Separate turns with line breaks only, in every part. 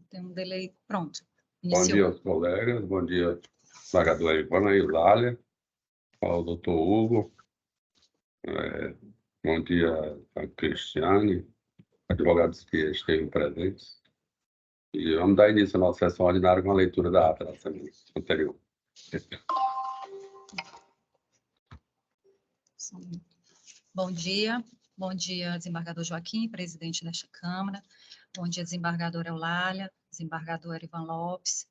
tem um delay. Pronto.
Bom dia
Iniciou.
aos colegas, bom dia, desembargadora Ivana e Lália, ao doutor Hugo, bom dia a Cristiane, advogados que estejam presentes. E vamos dar início à nossa sessão ordinária com a leitura da ata da semana anterior.
Bom dia, desembargador Joaquim, presidente desta Câmara. Bom dia, desembargadora Eulália, desembargador Ivan Lopes,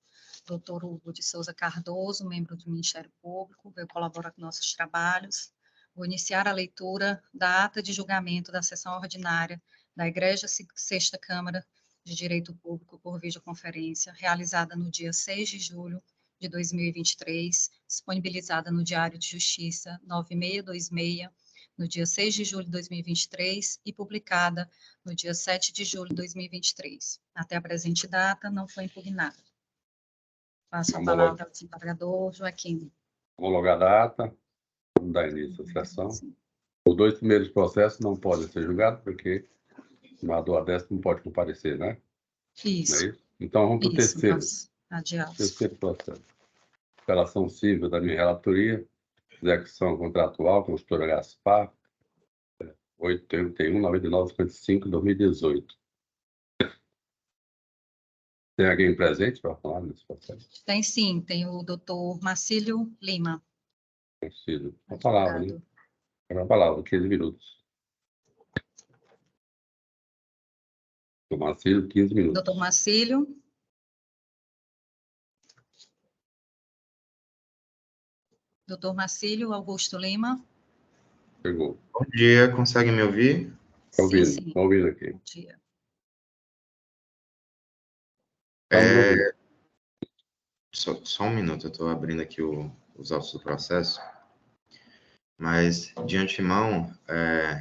doutor Hugo de Souza Cardoso, membro do Ministério Público, veio colaborar com nossos trabalhos. Vou iniciar a leitura da ata de julgamento da sessão ordinária da Igreja Sexta Câmara de Direito Público por videoconferência, realizada no dia 6 de julho de 2023, disponibilizada no Diário de Justiça 9626, no dia 6 de julho de 2023 e publicada no dia 7 de julho de 2023. Até a presente data, não foi impugnada. Passo a palavra ao desembargador Joaquim.
Homologada a ata, vamos dar início à sessão. Sim. Os dois primeiros processos não podem ser julgados, porque o senador Adesto não pode comparecer, né?
Isso.
Não é isso? Então, vamos para o terceiro.
Terceiro
processo. Operação civil da minha relatoria, execução contratual, consultora Gaspar, 831-9955-2018. Tem alguém presente para falar nesse processo?
Tem sim, tem o doutor Marcílio Lima.
Marcílio, a palavra, né? A palavra, 15 minutos. Doutor Marcílio, 15 minutos.
Doutor Marcílio. Doutor Marcílio Augusto Lima.
Chegou.
Bom dia, consegue me ouvir?
Estou ouvindo,
sim.
Estou ouvindo aqui.
Bom dia.
Só um minuto, eu estou abrindo aqui os autos do processo. Mas, de antemão,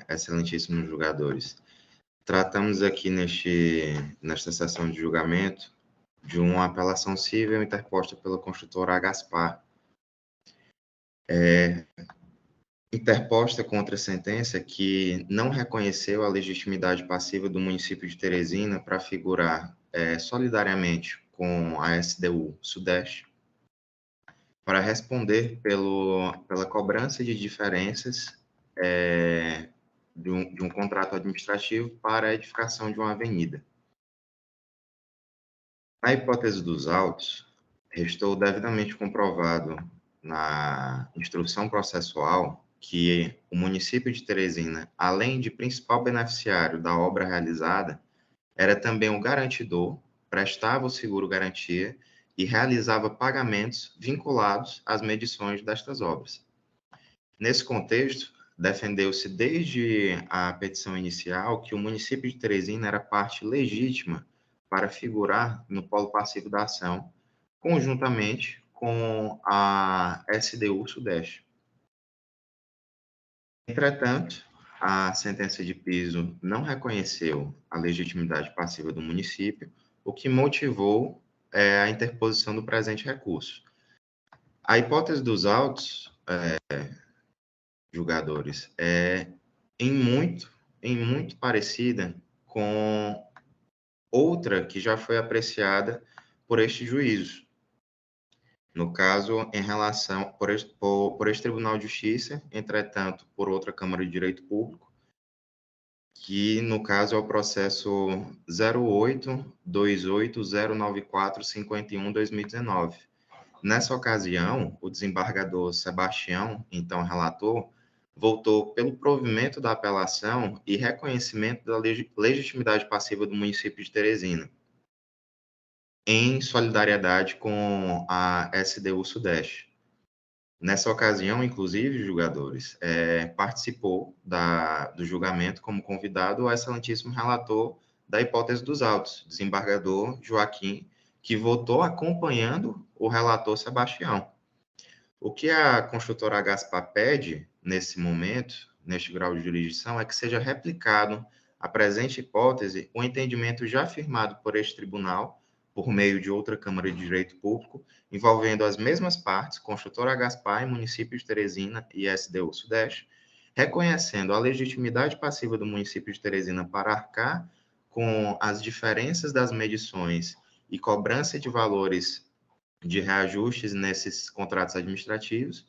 excelentíssimos julgadores, tratamos aqui nesta sessão de julgamento de uma apelação civil interposta pela construtora Gaspar, interposta contra a sentença que não reconheceu a legitimidade passiva do município de Teresina para figurar solidariamente com a SDU Sudeste, para responder pela cobrança de diferenças de um contrato administrativo para a edificação de uma avenida. Na hipótese dos autos, restou devidamente comprovado na instrução processual que o município de Teresina, além de principal beneficiário da obra realizada, era também o garantidor, prestava o seguro-garantia e realizava pagamentos vinculados às medições destas obras. Nesse contexto, defendeu-se desde a petição inicial que o município de Teresina era parte legítima para figurar no polo passivo da ação, conjuntamente com a SDU Sudeste. Entretanto, a sentença de piso não reconheceu a legitimidade passiva do município, o que motivou a interposição do presente recurso. A hipótese dos autos, julgadores, é em muito parecida com outra que já foi apreciada por este juízo. No caso, em relação por este Tribunal de Justiça, entretanto, por outra Câmara de Direito Público, que, no caso, é o processo 0828094515 Nessa ocasião, o desembargador Sebastião, então relator, votou pelo provimento da apelação e reconhecimento da legitimidade passiva do município de Teresina, em solidariedade com a SDU Sudeste. Nessa ocasião, inclusive, julgadores, participou do julgamento como convidado o excelentíssimo relator da hipótese dos autos, desembargador Joaquim, que votou acompanhando o relator Sebastião. O que a construtora Gaspar pede, nesse momento, neste grau de jurisdição, é que seja replicado a presente hipótese, o entendimento já firmado por este tribunal, por meio de outra Câmara de Direito Público, envolvendo as mesmas partes, construtora Gaspar e município de Teresina e SDU Sudeste, reconhecendo a legitimidade passiva do município de Teresina para arcar com as diferenças das medições e cobrança de valores de reajustes nesses contratos administrativos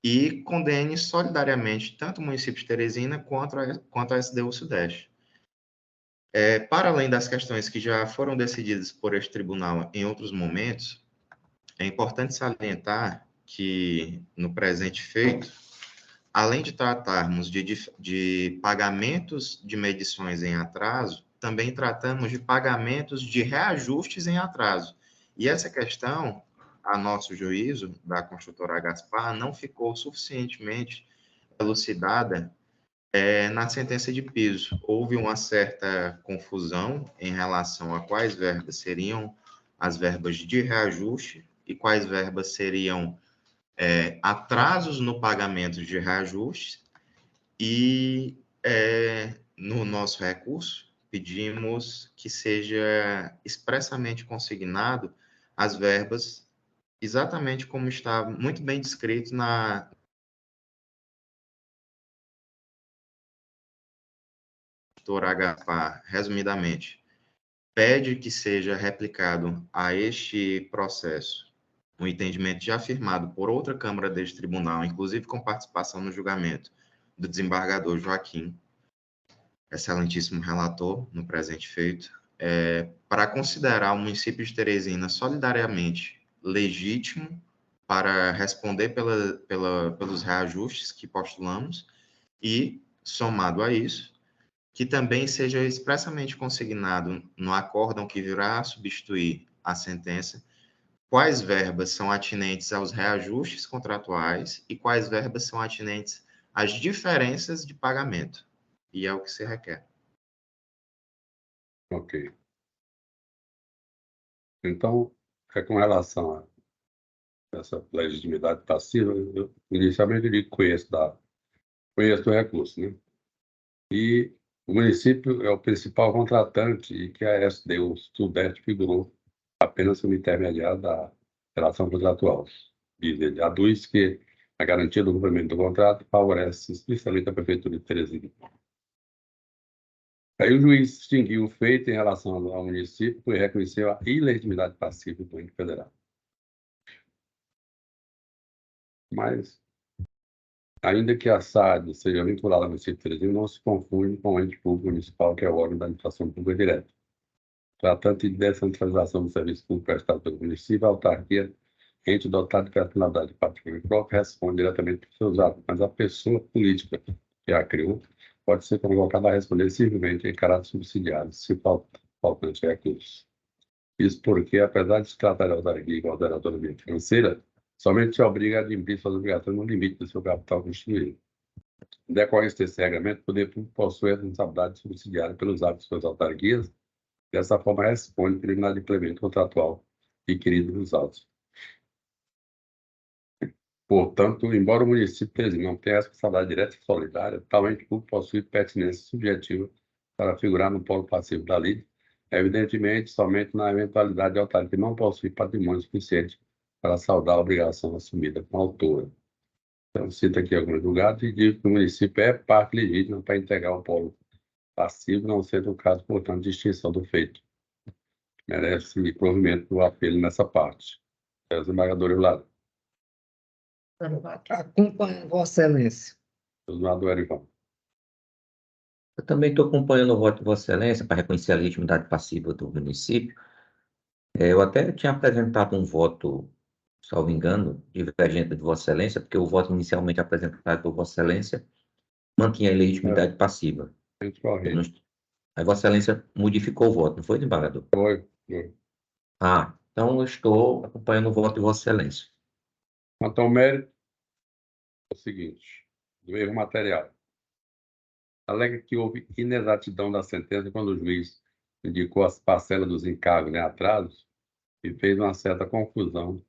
e condene solidariamente tanto o município de Teresina quanto a SDU Sudeste. Para além das questões que já foram decididas por este tribunal em outros momentos, é importante salientar que, no presente feito, além de tratarmos de pagamentos de medições em atraso, também tratamos de pagamentos de reajustes em atraso. E essa questão, a nosso juízo, da construtora Gaspar, não ficou suficientemente elucidada na sentença de piso. Houve uma certa confusão em relação a quais verbas seriam as verbas de reajuste e quais verbas seriam atrasos no pagamento de reajustes, e no nosso recurso pedimos que seja expressamente consignado as verbas exatamente como está muito bem descrito na doutora Agapar, resumidamente. Pede que seja replicado a este processo um entendimento já afirmado por outra Câmara deste tribunal, inclusive com participação no julgamento do desembargador Joaquim, excelentíssimo relator no presente feito, para considerar o município de Teresina solidariamente legítimo para responder pelos reajustes que postulamos e, somado a isso, que também seja expressamente consignado no acórdão que virá a substituir a sentença quais verbas são atinentes aos reajustes contratuais e quais verbas são atinentes às diferenças de pagamento. E é o que se requer.
Ok. Então, com relação a essa legitimidade passiva, eu inicialmente digo que conheço o recurso, né? E o município é o principal contratante e que a SDU Sudeste figurou apenas como intermediário da relação contratual. Ele aduz que a garantia do cumprimento do contrato favorece especialmente a Prefeitura de Teresina. Aí o juiz distinguiu o feito em relação ao município e reconheceu a ilegitimidade passiva do ente federal. Mas, ainda que a SAD seja vinculada ao município de Teresina, não se confunde com o ente público municipal, que é o órgão da administração pública direta. Tratando de descentralização do serviço público prestado pelo município, a autarquia, ente dotado de personalidade patrimônio próprio, responde diretamente por seus atos, mas a pessoa política que a criou pode ser convocada a responder simplesmente em caráter subsidiário, se faltante recursos. Isso porque, apesar de se tratar de autarquia igual da autonomia financeira, somente se obriga a admitir suas obrigações no limite do seu capital constituído. Em decorrência desse regramento, o poder público possui a responsabilidade subsidiária pelos atos de suas autarquias. Dessa forma, responde pelo inadimplemento contratual adquirido nos autos. Portanto, embora o município de Teresina não tenha responsabilidade direta e solidária, tal ente público possui pertinência subjetiva para figurar no polo passivo da lei, evidentemente, somente na eventualidade de autarquia não possuir patrimônio suficiente para saldar a obrigação assumida com a autora. Então, cito aqui alguns julgados e digo que o município é parte legítima para integrar o polo passivo, não sendo o caso, portanto, de extinção do feito. Merece provimento do apelo nessa parte. Desembargador Eulália.
Acompanho, Vossa Excelência.
Desembargador Erivan.
Eu também estou acompanhando o voto de Vossa Excelência para reconhecer a legitimidade passiva do município. Eu até tinha apresentado um voto, salvo engano, divergente de Vossa Excelência, porque o voto inicialmente apresentado por Vossa Excelência mantinha a legitimidade passiva. Aí Vossa Excelência modificou o voto, não foi, desembargador?
Foi.
Então eu estou acompanhando o voto de Vossa Excelência.
Quanto ao mérito, é o seguinte, do erro material. Alega que houve inexatidão da sentença quando o juiz indicou as parcelas dos encargos em atrasos e fez uma certa confusão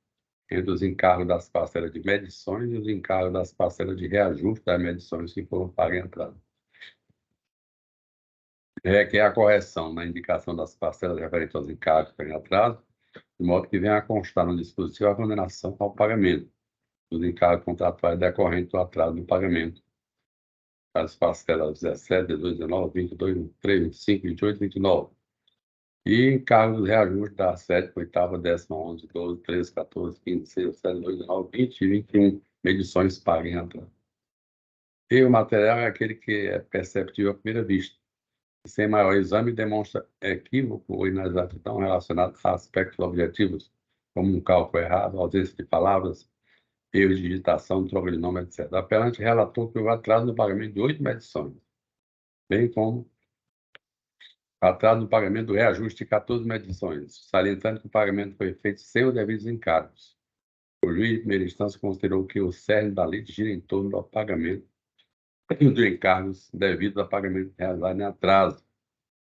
entre os encargos das parcelas de medições e os encargos das parcelas de reajuste das medições que foram pagas em atraso. Requer a correção na indicação das parcelas referentes aos encargos em atraso, de modo que venha a constar no dispositivo a condenação ao pagamento dos encargos contratuais decorrentes do atraso do pagamento das parcelas 17, 18, 19, 22, 23, 25, 28 e 29. E encargos de reajuste da 7ª, 8ª, 10ª, 11ª, 12ª, 13ª, 14ª, 15ª, 16ª, 17ª, 18ª, 19ª, 20ª e 21 medições pagas em atraso. E o material é aquele que é perceptível à primeira vista, sem maior exame demonstra equívoco ou inexatidão relacionado a aspectos objetivos, como um cálculo errado, ausência de palavras, erro de digitação, troca de nome, etc. O apelante relatou que houve atraso no pagamento de 8 medições, bem como atraso no pagamento do reajuste de 14 medições, salientando que o pagamento foi feito sem os devidos encargos. O juiz de primeira instância considerou que o cerne da lei gira em torno do pagamento dos encargos devidos a pagamento realizado em atraso,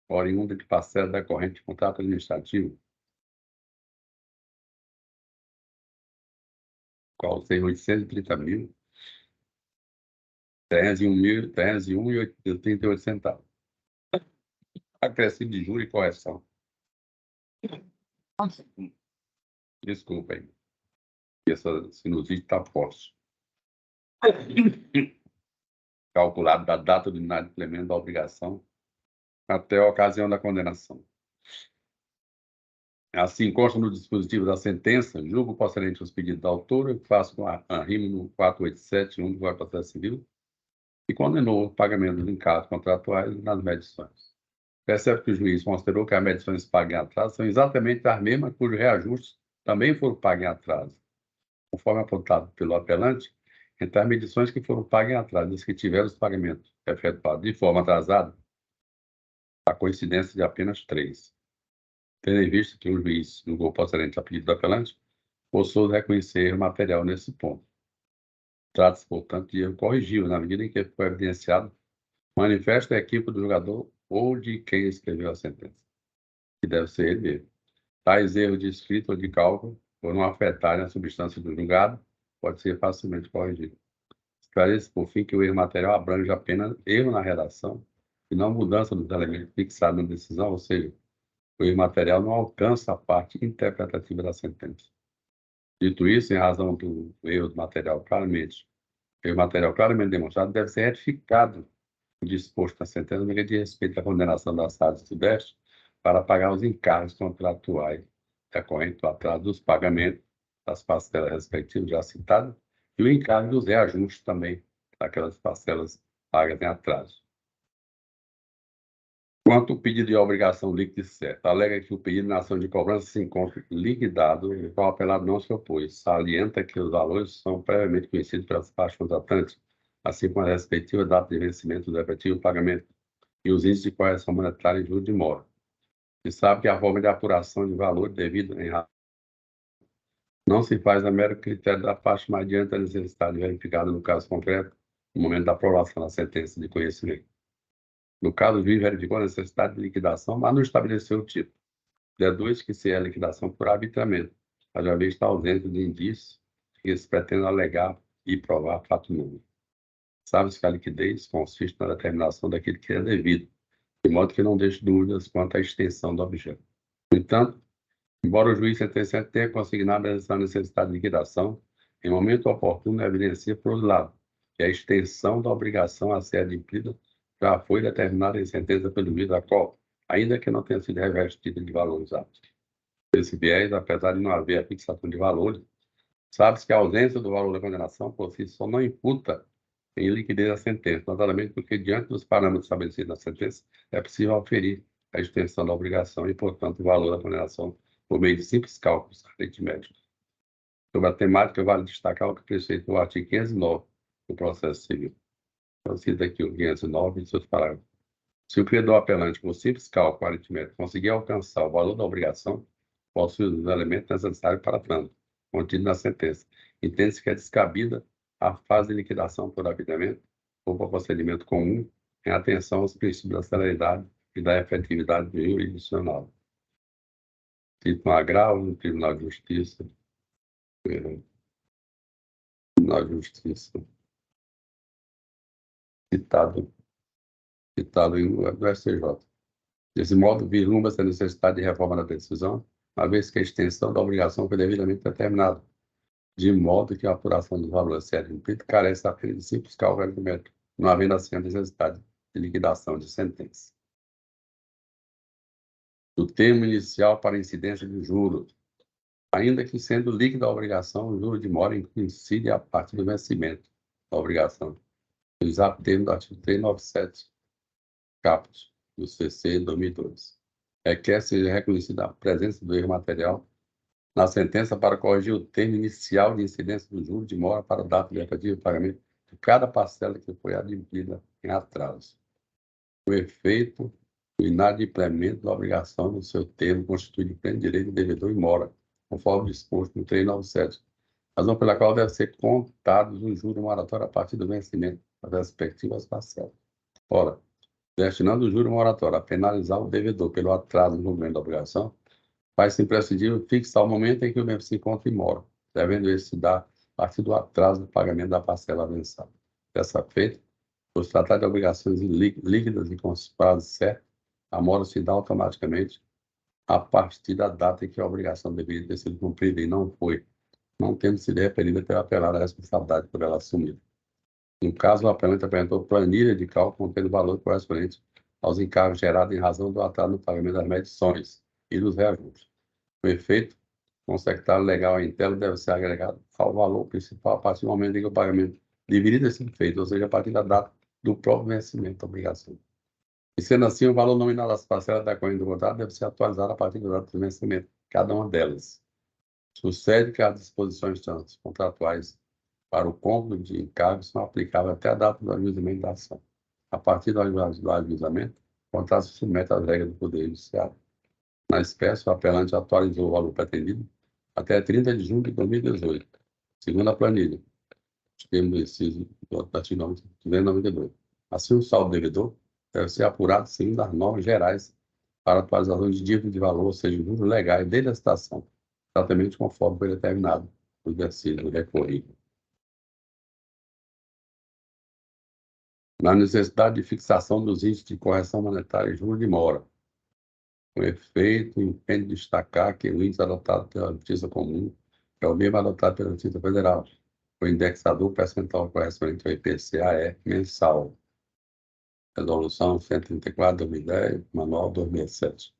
oriunda de parcela decorrente de contrato administrativo, qual tem 830 mil, 301,38 centavos. Acréscimo de juros e correção. Desculpa aí. Essa sinusite está forte. Calculado da data do inadimplemento da obrigação até a ocasião da condenação. Assim, consta no dispositivo da sentença, julgo procedente os pedidos da autora, que faço com a rima no 487, do Código de Processo Civil, e condenou o pagamento dos encargos contratuais nas medições. Percebe que o juiz considerou que as medições pagas em atraso são exatamente as mesmas cujos reajustes também foram pagos em atraso. Conforme apontado pelo apelante, entre as medições que foram pagas em atraso e as que tiveram os pagamentos efetuados de forma atrasada, a coincidência de apenas 3. Tendo em vista que o juiz julgou procedente a pedido do apelante, forçou reconhecer o material nesse ponto. Trata-se, portanto, de erro corrigível, na medida em que foi evidenciado manifesto equívoco do julgador ou de quem escreveu a sentença, que deve ser ele mesmo. Tais erros de escrita ou de cálculo, por não afetarem a substância do julgado, pode ser facilmente corrigido. Esclarece, por fim, que o erro material abrange apenas erro na redação e não mudança dos elementos fixados na decisão, ou seja, o erro material não alcança a parte interpretativa da sentença. Dito isso, em razão do erro material claramente demonstrado, deve ser retificado o disposto na sentença no que diz respeito à condenação da SAD Sudeste para pagar os encargos contratuais decorrentes do atraso dos pagamentos das parcelas respectivas já citadas e o encargo dos reajustes também daquelas parcelas pagas em atraso. Quanto ao pedido de obrigação líquida e certa, alega que o pedido na ação de cobrança se encontra liquidado e o qual o apelado não se opôs. Salienta que os valores são previamente conhecidos pelas partes contratantes, assim como a respectiva data de vencimento do efetivo pagamento e os índices de correção monetária em juros de mora. Se sabe que a forma de apuração de valor devido em não se faz a mero critério da parte, mas diante da necessidade verificada no caso concreto, no momento da aprovação da sentença de conhecimento. No caso, o juiz verificou a necessidade de liquidação, mas não estabeleceu o tipo. Deduz que se é liquidação por arbitramento, já vez está ausente de indícios que se pretende alegar e provar fato nulo. Sabe-se que a liquidez consiste na determinação daquilo que é devido, de modo que não deixe dúvidas quanto à extensão do objeto. No entanto, embora o juiz sentenciante tenha consignado essa necessidade de liquidação, em momento oportuno evidencia, por outro lado, que a extensão da obrigação a ser adimplida já foi determinada em sentença pelo juiz, a qual, ainda que não tenha sido revestida de valores aptos. Esse viés, apesar de não haver a fixação de valores, sabe-se que a ausência do valor da condenação por si só não imputa em liquidez a sentença, notadamente porque, diante dos parâmetros estabelecidos na sentença, é possível aferir a extensão da obrigação e, portanto, o valor da condenação por meio de simples cálculos aritméticos. Sobre a temática, vale destacar o que preceita o artigo 509 do processo civil. Eu cito aqui o 509 e seus parágrafos. Se o credor apelante, por simples cálculo aritmético, conseguir alcançar o valor da obrigação, possui os elementos necessários para tanto, contido na sentença. Entende-se que é descabida a fase de liquidação por arbitramento ou por procedimento comum, em atenção aos princípios da celeridade e da efetividade jurisdicional. Cito no agravo, no Tribunal de Justiça, citado no STJ. Desse modo, vislumbra-se a necessidade de reforma da decisão, uma vez que a extensão da obrigação foi devidamente determinada, de modo que a apuração dos valores a ser adimplido carece apenas de simples cálculo aritmético, não havendo assim a necessidade de liquidação de sentença. do termo inicial para incidência de juros, ainda que sendo líquida a obrigação, o juro de mora incide a partir do vencimento da obrigação, utilizado o termo do artigo 397, caput, do CC 2002. Requer seja reconhecida a presença do erro material na sentença para corrigir o termo inicial de incidência do juro de mora para a data de efetivo pagamento de cada parcela que foi admitida em atraso. O efeito do inadimplemento da obrigação no seu termo constitui de pleno direito do devedor e mora, conforme disposto no 397, razão pela qual deve ser contados os juros moratórios a partir do vencimento das respectivas parcelas. Ora, destinando o juro moratório a penalizar o devedor pelo atraso no cumprimento da obrigação, faz-se imprescindível fixar o momento em que o mesmo se encontra imóvel, devendo esse se dar a partir do atraso do pagamento da parcela avançada. Dessa feita, por se tratar de obrigações líquidas e com os prazos certos, a mora se dá automaticamente a partir da data em que a obrigação deveria ter sido cumprida e não foi, não tendo sido referida pela apelada a responsabilidade por ela assumida. No caso, o apelante apresentou planilha de cálculo contendo valor correspondente aos encargos gerados em razão do atraso no pagamento das medições e dos reajustes. O efeito, com o secretário legal em tela, deve ser agregado ao valor principal a partir do momento em que o pagamento deveria ter sido feito, ou seja, a partir da data do próprio vencimento da obrigação. E sendo assim, o valor nominal das parcelas da corrente do contrato deve ser atualizado a partir da data do vencimento, cada uma delas. Sucede que as disposições contratuais para o cômputo de encargos são aplicáveis até a data do ajuizamento da ação. A partir do ajuizamento, o contrato se submete às regras do Poder Judiciário. Na espécie, o apelante atualizou o valor pretendido até 30 de junho de 2018, segundo a planilha, termo inciso do artigo 292. Assim, o saldo devedor deve ser apurado segundo as normas gerais para atualização de dívida de valor, ou seja, juros legais desde a citação, exatamente conforme foi determinado no versículo recorrido. Na necessidade de fixação dos índices de correção monetária e juros de mora. Com efeito, entende destacar que o índice adotado pela Justiça Comum é o mesmo adotado pela Justiça Federal. O indexador percentual correspondente ao IPCA é mensal. Resolução 134/2010, Manual 2007.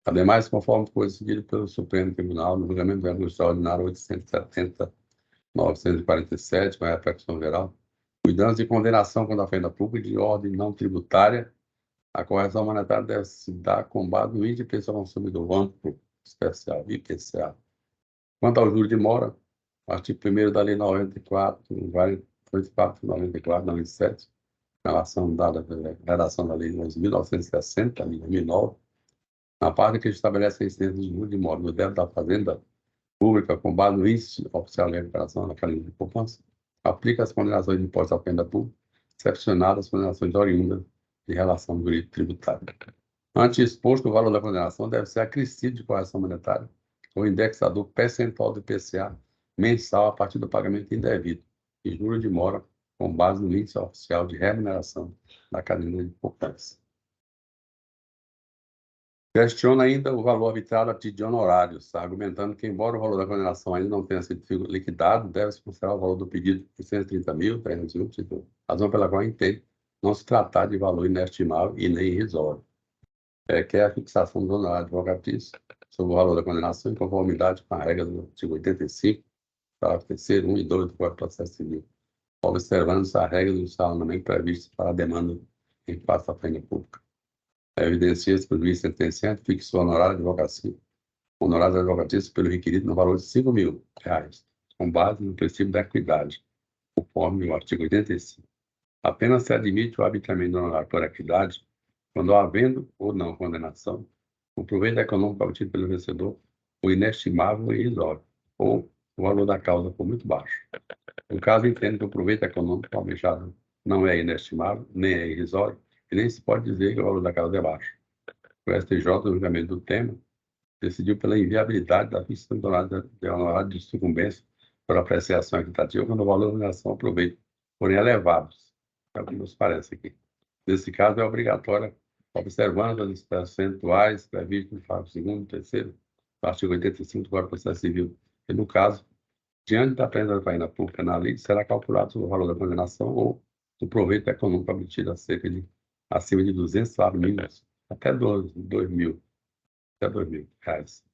Ademais, conforme foi decidido pelo Supremo Tribunal no julgamento do recurso extraordinário 870/947, com a repercussão geral, cuidando de condenação contra a ofensa pública de ordem não tributária, a correção monetária deve se dar com base no índice de preço ao consumidor amplo especial, IPCA. Quanto ao juro de mora, o artigo 1º da Lei 94/97, relação dada pela redação da Lei 11.960, de 2009, na parte que estabelece a incidência de juros de mora no débito da Fazenda Pública com base no índice oficial de recuperação da carinha de poupança, aplica as condenações de impostos à ofensa pública, excepcionadas as condenações oriundas de relação do direito tributário. Ante exposto, o valor da condenação deve ser acrescido de correção monetária ou indexador percentual do IPCA mensal a partir do pagamento indevido e juros de mora com base no índice oficial de remuneração da cadeia de poupança. Questiona ainda o valor arbitrário a título de honorários, argumentando que, embora o valor da condenação ainda não tenha sido liquidado, deve-se considerar o valor do pedido de 130.320, razão pela qual entende não se tratar de valor inestimável e nem irrisório. Que é a fixação do honorário advocatício sobre o valor da condenação em conformidade com a regra do artigo 85, parágrafo 3º, 1 e 2 do Código de Processo Civil, observando-se a regra do escalonamento prevista para a demanda em face da pena pública. Evidencia-se que o juiz sentenciante fixou honorário de advocatício pelo requerido no valor de R$5.000, com base no princípio da equidade, conforme o artigo 85. Apenas se admite o arbitramento do honorário por equidade quando, havendo ou não condenação, o proveito econômico obtido pelo vencedor foi inestimável e irrisório, ou o valor da causa foi muito baixo. No caso, entende que o proveito econômico almejado não é inestimável, nem é irrisório, e nem se pode dizer que o valor da causa é baixo. O STJ, no julgamento do tema, decidiu pela inviabilidade da fixação de honorário de sucumbência por apreciação equitativa quando o valor da condenação ao proveito forem elevados, é o que nos parece aqui. Nesse caso, é obrigatória, observando as percentuais previstas no parágrafo 2º e 3º do artigo 85 do Código de Processo Civil, e, no caso, diante da pena da faina pública na lei, será calculado o valor da condenação ou o proveito econômico obtido acima de 200 salários mínimos, até 2.000, até R$ 2.000.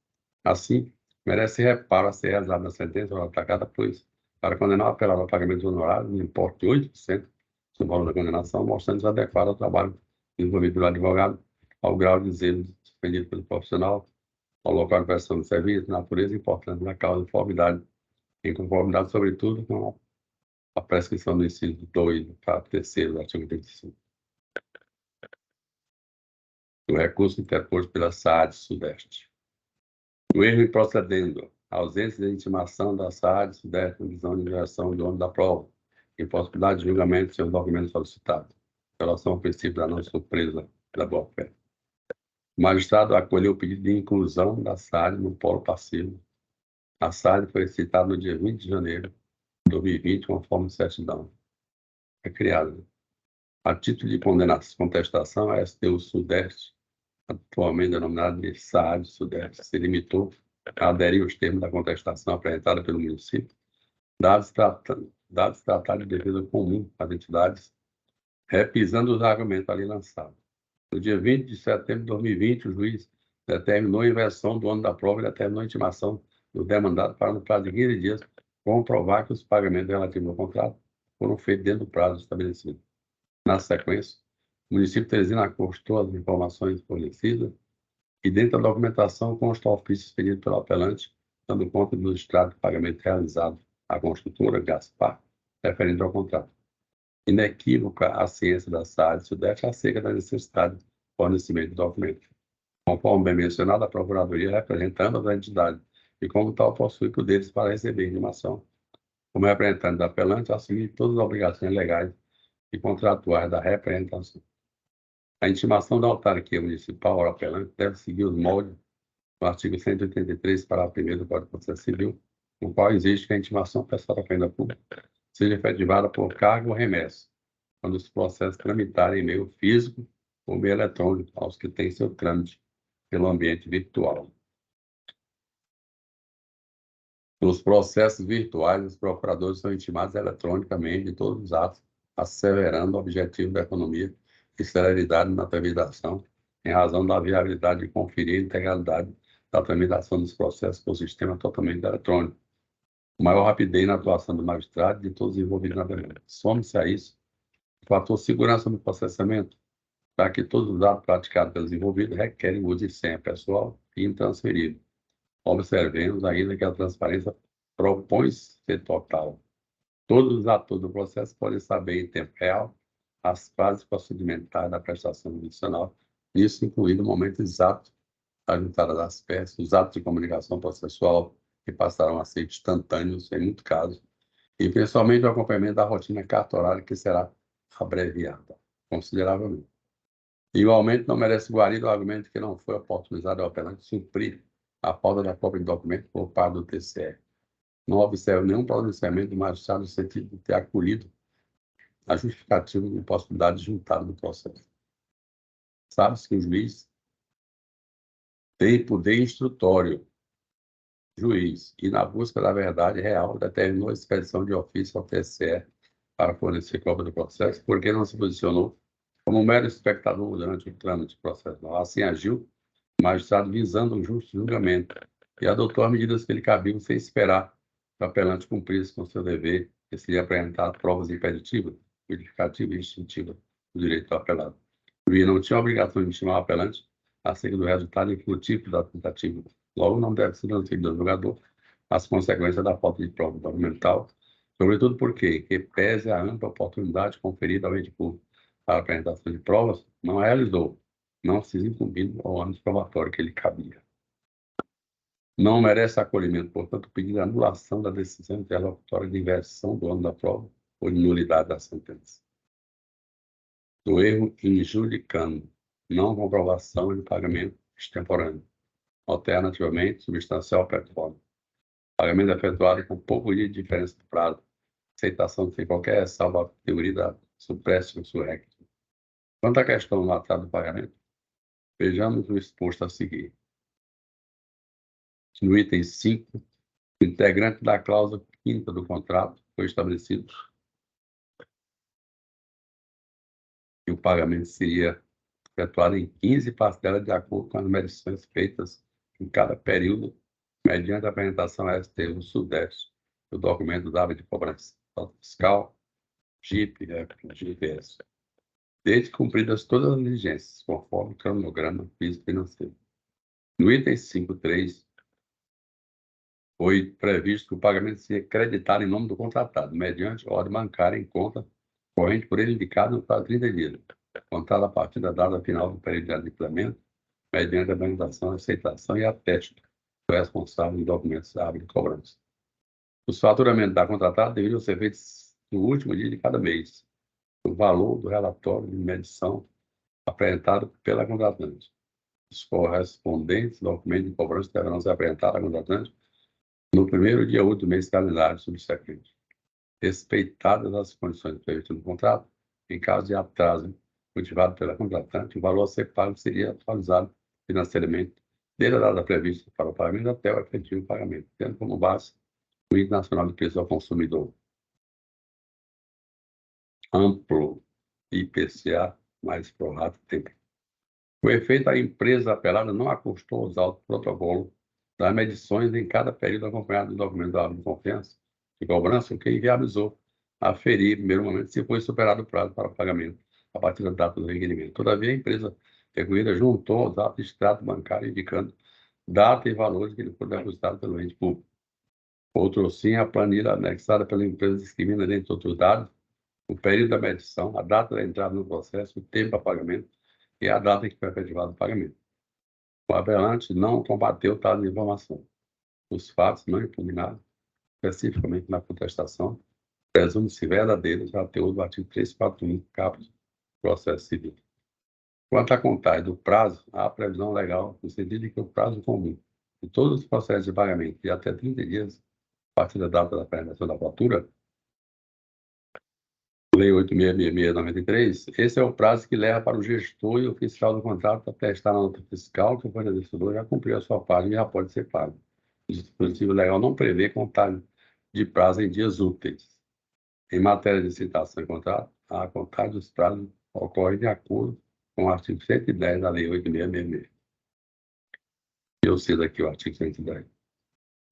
Assim, merece reparo a ser realizado na sentença ou atacada, pois, para condenar o apelado ao pagamento de honorários, no importe de 8% do valor da condenação, mostrando desadequado ao trabalho desenvolvido pelo advogado, ao grau de zelo suspendido pelo profissional, ao local de prestação de serviço, natureza e importância da causa de conformidade, em conformidade, sobretudo, com a prescrição do inciso 2 do parágrafo 3º do artigo 35. O recurso interposto pela SAAD Sudeste. O erro em procedendo, a ausência de intimação da SAAD Sudeste na visão de geração do ônus da prova, impossibilidade de julgamento de seus documentos solicitados, em relação ao princípio da não surpresa da boa-fé. O magistrado acolheu o pedido de inclusão da SAAD no polo passivo. A SAAD foi citada no dia 20 de janeiro de 2020, conforme certidão. É criada. A título de contestação, a STU Sudeste, atualmente denominada de SAAD Sudeste, se limitou a aderir aos termos da contestação apresentada pelo município, dados tratar de defesa comum às entidades, repisando os argumentos ali lançados. No dia 20 de setembro de 2020, o juiz determinou a inversão do ônus da prova e determinou a intimação do demandado para, no prazo de 15 dias, comprovar que os pagamentos relativos ao contrato foram feitos dentro do prazo estabelecido. Na sequência, o município de Teresina acostou as informações fornecidas e, dentro da documentação, consta o ofício expedido pelo apelante, dando conta do extrato de pagamento realizado à construtora Gaspar, referente ao contrato. Inequívoca a ciência da SAAD Sudeste acerca da necessidade de fornecimento de documentos. Conforme bem mencionado, a Procuradoria representando a entidade e, como tal, possui poderes para receber intimação. Como representante da apelante, assumir todas as obrigações legais e contratuais da representação. A intimação da autarquia municipal ao apelante deve seguir os moldes do artigo 183, parágrafo 1º do Código de Processo Civil, no qual exige que a intimação pessoal da ofenda pública seja efetivada por cargo ou remessa, quando os processos tramitarem em meio físico ou meio eletrônico, aos que têm seu trâmite pelo ambiente virtual. Nos processos virtuais, os procuradores são intimados eletronicamente de todos os atos, asseverando o objetivo da economia e celeridade na tramitação, em razão da viabilidade de conferir a integralidade da tramitação dos processos por sistema totalmente eletrônico, maior rapidez na atuação do magistrado e de todos os envolvidos na demanda. Some-se a isso o fator segurança no processamento, para que todos os atos praticados pelos envolvidos requerem uso de senha pessoal e intransferível. Observemos ainda que a transparência propõe ser total. Todos os atores do processo podem saber em tempo real as fases procedimentais da prestação judicial, isso incluindo o momento exato da juntada das peças, os atos de comunicação processual, que passarão a ser instantâneos em muitos casos, e principalmente o acompanhamento da rotina cartorária, que será abreviada consideravelmente. Igualmente, não merece guarida o argumento que não foi oportunizado ao apelante suprir a falta da cópia de documento por parte do TCE. Não observo nenhum pronunciamento do magistrado no sentido de ter acolhido a justificativa de impossibilidade de juntada no processo. Sabe-se que o juiz tem poder instrutório, juiz, e na busca da verdade real determinou a expedição de ofício ao TCE para fornecer cópia do processo, porque não se posicionou como um mero espectador durante o trâmite processual. Assim agiu o magistrado visando um justo julgamento e adotou as medidas que lhe cabiam sem esperar que o apelante cumprisse com seu dever, que seria apresentar provas impeditivas, verificativas e instintivas do direito do apelado. O juiz não tinha a obrigação de intimar o apelante acerca do resultado infrutífero da tentativa. Logo, não deve ser transferido ao julgador as consequências da falta de prova documental, sobretudo porque, que pese a ampla oportunidade conferida ao ente público para a apresentação de provas, não a realizou, não se incumbindo ao ônus probatório que lhe cabia. Não merece acolhimento, portanto, pedir a anulação da decisão interlocutória de inversão do ônus da prova ou de nulidade da sentença. Do erro injudicando, não comprovação de pagamento extemporâneo. Alternativamente, substancial performance. Pagamento efetuado com pouco dia de diferença do prazo. Aceitação sem qualquer ressalva à teoria da suppressão surrecta. Quanto à questão do atraso do pagamento, vejamos o exposto a seguir. No item 5, o integrante da cláusula 5ª do contrato foi estabelecido que o pagamento seria efetuada em 15 parcelas de acordo com as medições feitas em cada período, mediante a apresentação à STU do Sudeste do documento da aba de cobrança fiscal, GIP, GPS, desde cumpridas todas as diligências, conforme o cronograma físico-financeiro. No item 5.3, foi previsto que o pagamento seja creditado em nome do contratado, mediante ordem bancária em conta corrente por ele indicado no prazo de 30 dias, contado a partir da data final do período de adimplemento, mediante a validação, aceitação e ateste do responsável em documentos da aba de cobrança. Os faturamentos da contratada deveriam ser feitos no último dia de cada mês, o valor do relatório de medição apresentado pela contratante. Os correspondentes documentos de cobrança deverão ser apresentados à contratante no primeiro dia útil do mês calendário subsequente, respeitadas as condições previstas no contrato. Em caso de atraso motivado pela contratante, o valor a ser pago seria atualizado financeiramente desde a data prevista para o pagamento até o efetivo pagamento, tendo como base o Índice Nacional de Preços ao Consumidor amplo, IPCA, mais prorata tempo. O efeito, a empresa apelada não acostumou usar o protocolo das medições em cada período acompanhado do documento da aba de confiança de cobrança, o que inviabilizou aferir, em primeiro momento, se foi superado o prazo para o pagamento a partir da data do requerimento. Todavia, a empresa recolhida juntou os atos de extrato bancário indicando data e valores que lhe foram depositados pelo ente público. Outro sim, a planilha anexada pela empresa discrimina, dentre outros dados, o período da medição, a data da entrada no processo, o tempo para pagamento e a data em que foi efetivado o pagamento. O apelante não combateu tais informações. Os fatos não impugnados, especificamente na contestação, presume-se verdadeiros já teor do artigo 341, caput, processo civil. Quanto à contagem do prazo, há previsão legal no sentido de que o prazo comum de todos os processos de pagamento de até 30 dias, a partir da data da apresentação da fatura, Lei 8.666/93, esse é o prazo que leva para o gestor e o fiscal do contrato atestar na nota fiscal que o fornecedor já cumpriu a sua parte e já pode ser pago. O dispositivo legal não prevê contagem de prazo em dias úteis. Em matéria de citação em contrato, a contagem dos prazos ocorre de acordo com o artigo 110 da Lei 8.666. Eu cito aqui o artigo 110.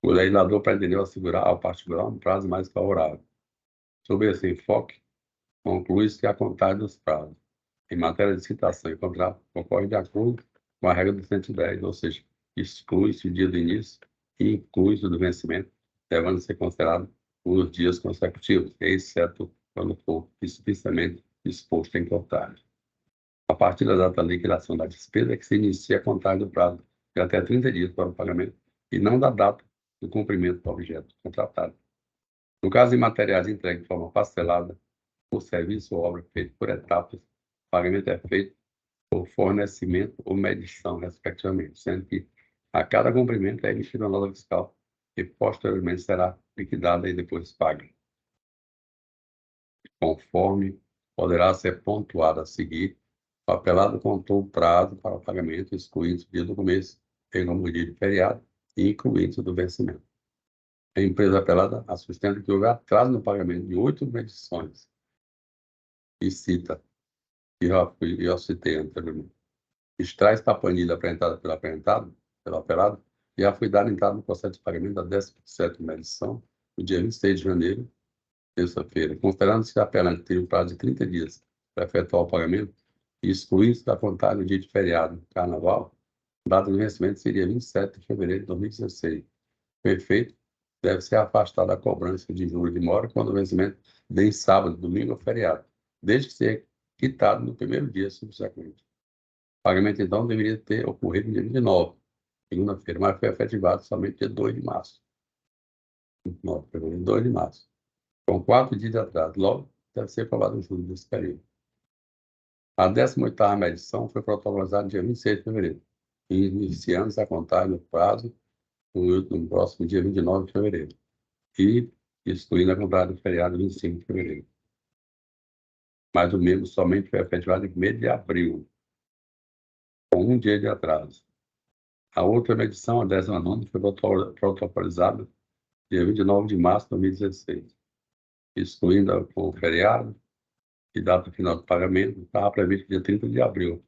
O legislador pretendeu assegurar ao particular um prazo mais favorável. Sob esse enfoque, conclui-se que a contagem dos prazos em matéria de citação e contrato ocorre de acordo com a regra do 110, ou seja, exclui-se o dia do início e inclui-se o do vencimento, devendo ser considerado os dias consecutivos, exceto quando for explicitamente disposto em contagem. A partir da data da liquidação da despesa é que se inicia a contagem do prazo de até 30 dias para o pagamento e não da data do cumprimento do objeto contratado. No caso de materiais entregues de forma parcelada, por serviço ou obra feito por etapas, o pagamento é feito por fornecimento ou medição, respectivamente, sendo que a cada cumprimento é emitida uma nota fiscal que posteriormente será liquidada e depois paga. Conforme poderá ser pontuado a seguir, o apelado contou o prazo para o pagamento, excluindo o dia do começo, bem como o dia de feriado, e incluindo o do vencimento. A empresa apelada sustenta que houve atraso no pagamento de 8 medições, e cita, e eu citei anteriormente, extrai esta planilha apresentada pelo apelado, e já foi dada entrada no processo de pagamento da 17ª edição, no dia 26 de janeiro, terça-feira, considerando-se que a apelante teria um prazo de 30 dias para efetuar o pagamento, e excluindo-se da contagem o dia de feriado, carnaval, a data do vencimento seria 27 de fevereiro de 2016. O efeito deve ser afastado da cobrança de juros de mora quando o vencimento dê em sábado, domingo ou feriado, desde que seja quitado no primeiro dia subsequente. O pagamento, então, deveria ter ocorrido no dia 29, segunda-feira, mas foi efetivado somente dia 2 de março. 2 de março. Com 4 dias de atraso, logo deve ser cobrado o juros desse período. A 18ª medição foi protocolizada no dia 26 de fevereiro, iniciando-se a contagem no prazo no próximo dia 29 de fevereiro, e excluindo a contagem do feriado 25 de fevereiro. Mas o mesmo somente foi efetivado em 1º de abril, com um dia de atraso. A outra medição, a 19ª, foi protocolizada dia 29 de março de 2016, excluindo o feriado e data final do pagamento, estava previsto dia 30 de abril.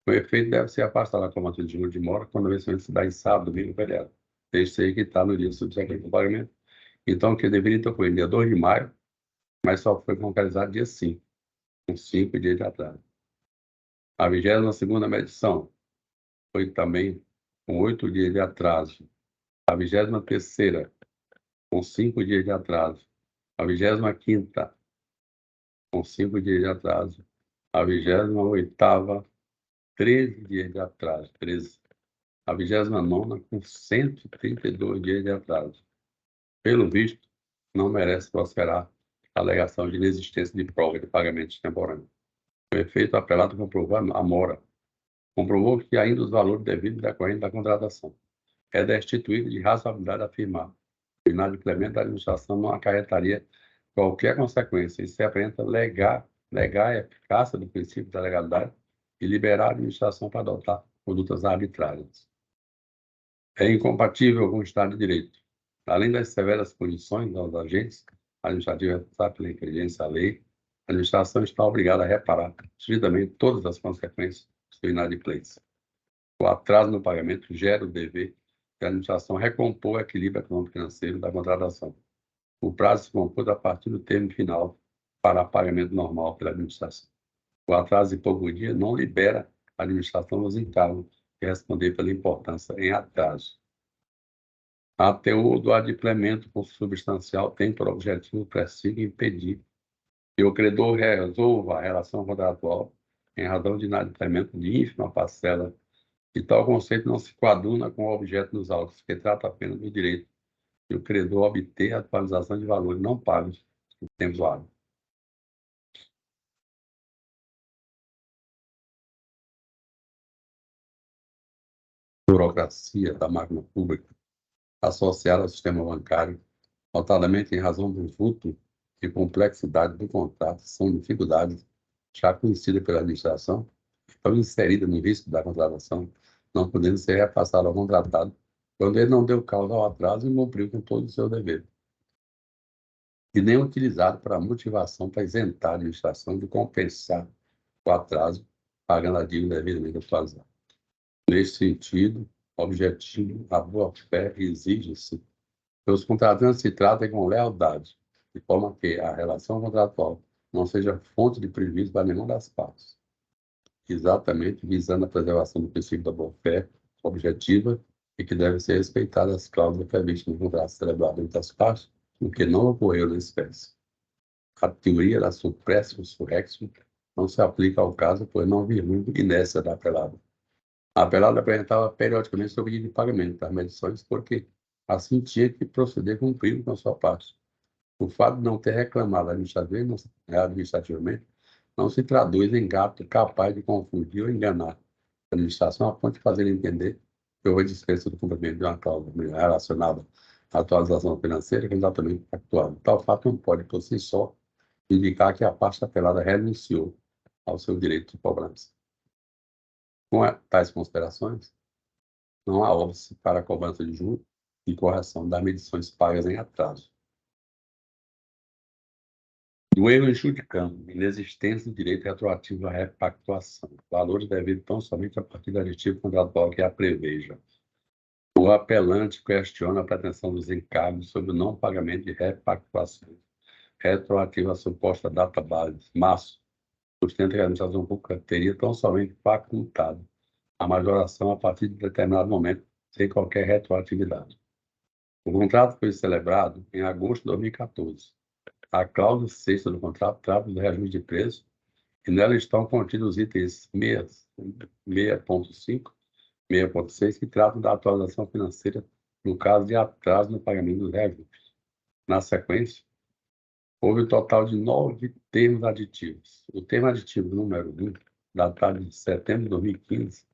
O efeito deve ser afastado da cobrança de juros de mora quando o vencimento se dá em sábado, domingo ou feriado, desde ser quitado no dia subsequente ao pagamento. Então, que deveria ter ocorrido dia 2 de maio, mas só foi concretizado dia 5, com 5 dias de atraso. A 22ª medição foi também com 8 dias de atraso. A 23ª, com 5 dias de atraso. A 25ª, com 5 dias de atraso. A 28ª, 13 dias de atraso. 13. A 29ª, com 132 dias de atraso. Pelo visto, não merece prosperar a alegação de inexistência de prova de pagamento extemporâneo. O efeito apelado comprovou a mora. Comprovou que ainda os valores devidos decorrentes da contratação. É destituído de razoabilidade afirmar. O inadimplemento da administração não acarretaria qualquer consequência e se apresenta negar a eficácia do princípio da legalidade e liberar a administração para adotar condutas arbitrárias. É incompatível com o Estado de Direito. Além das severas punições aos agentes administrativos responsáveis pela infringência da lei, a administração está obrigada a reparar estritamente todas as consequências do inadimplência. O atraso no pagamento gera o dever que a administração recompor o equilíbrio econômico-financeiro da contratação. O prazo se computa a partir do termo final para pagamento normal pela administração. O atraso de pouco dia não libera a administração dos encargos de responder pela importância em atraso. A teor do adimplemento consubstancial tem por objetivo preciso impedir que o credor resolva a relação contratual em razão de inadimplemento de ínfima parcela, e tal conceito não se coaduna com o objeto dos autos, que trata apenas do direito de o credor obter a atualização de valores não pagos em tempo hábil. Burocracia da máquina pública associada ao sistema bancário, notadamente em razão do vulto e complexidade do contrato, são dificuldades já conhecidas pela administração, estão inseridas no risco da contratação, não podendo ser repassado ao contratado quando ele não deu causa ao atraso e cumpriu com todo o seu dever. E nem utilizado para motivação para isentar a administração de compensar o atraso, pagando a dívida devidamente atualizada. Nesse sentido, objetivo, a boa-fé exige-se que os contratantes se tratem com lealdade, de forma que a relação contratual não seja fonte de prejuízo para nenhuma das partes. Exatamente visando a preservação do princípio da boa-fé objetiva e que devem ser respeitadas as cláusulas previstas no contrato celebrado entre as partes, o que não ocorreu na espécie. A teoria da suppressio surrexio não se aplica ao caso, pois não virou inércia da apelada. A apelada apresentava periodicamente seu pedido de pagamento das medições, porque assim tinha que proceder cumprindo com a sua parte. O fato de não ter reclamado administrativamente não se traduz em gato capaz de confundir ou enganar a administração a ponto de fazer entender que houve desprezo do cumprimento de uma cláusula relacionada à atualização financeira que é exatamente factual. Tal fato não pode, por si só, indicar que a parte apelada renunciou ao seu direito de cobrança. Com tais considerações, não há óbice para a cobrança de juros e correção das medições pagas em atraso. Do erro injudicando, inexistência do direito retroativo à repactuação. Valores devidos tão somente a partir da aditiva contratual que a preveja. O apelante questiona a pretensão dos encargos sobre o não pagamento de repactuação retroativa à suposta data base, março, sustenta que a administração pública teria tão somente facultado a majoração a partir de determinado momento, sem qualquer retroatividade. O contrato foi celebrado em agosto de 2014. A cláusula 6ª do contrato trata do reajuste de preço e nela estão contidos os itens 6.5, 6.6, que tratam da atualização financeira no caso de atraso no pagamento dos reajustes. Na sequência, houve um total de 9 termos aditivos. O termo aditivo número 1, datado de setembro de 2015,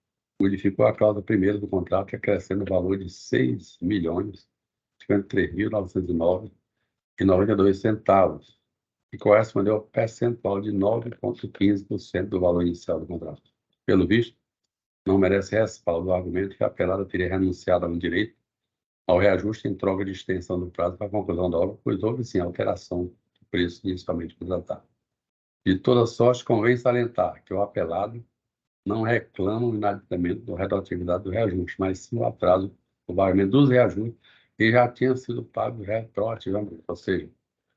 modificou a cláusula primeira do contrato, acrescendo o valor de R$ 6.053.909,92, que correspondeu ao percentual de 9,15% do valor inicial do contrato. Pelo visto, não merece respaldo o argumento que a apelada teria renunciado a um direito ao reajuste em troca de extensão do prazo para a conclusão da obra, pois houve sim alteração do preço inicialmente contratado. De toda sorte, convém salientar que o apelado não reclamam o inadimplemento da retroatividade do reajuste, mas sim o atraso do pagamento dos reajustes que já tinham sido pagos retroativamente, ou seja,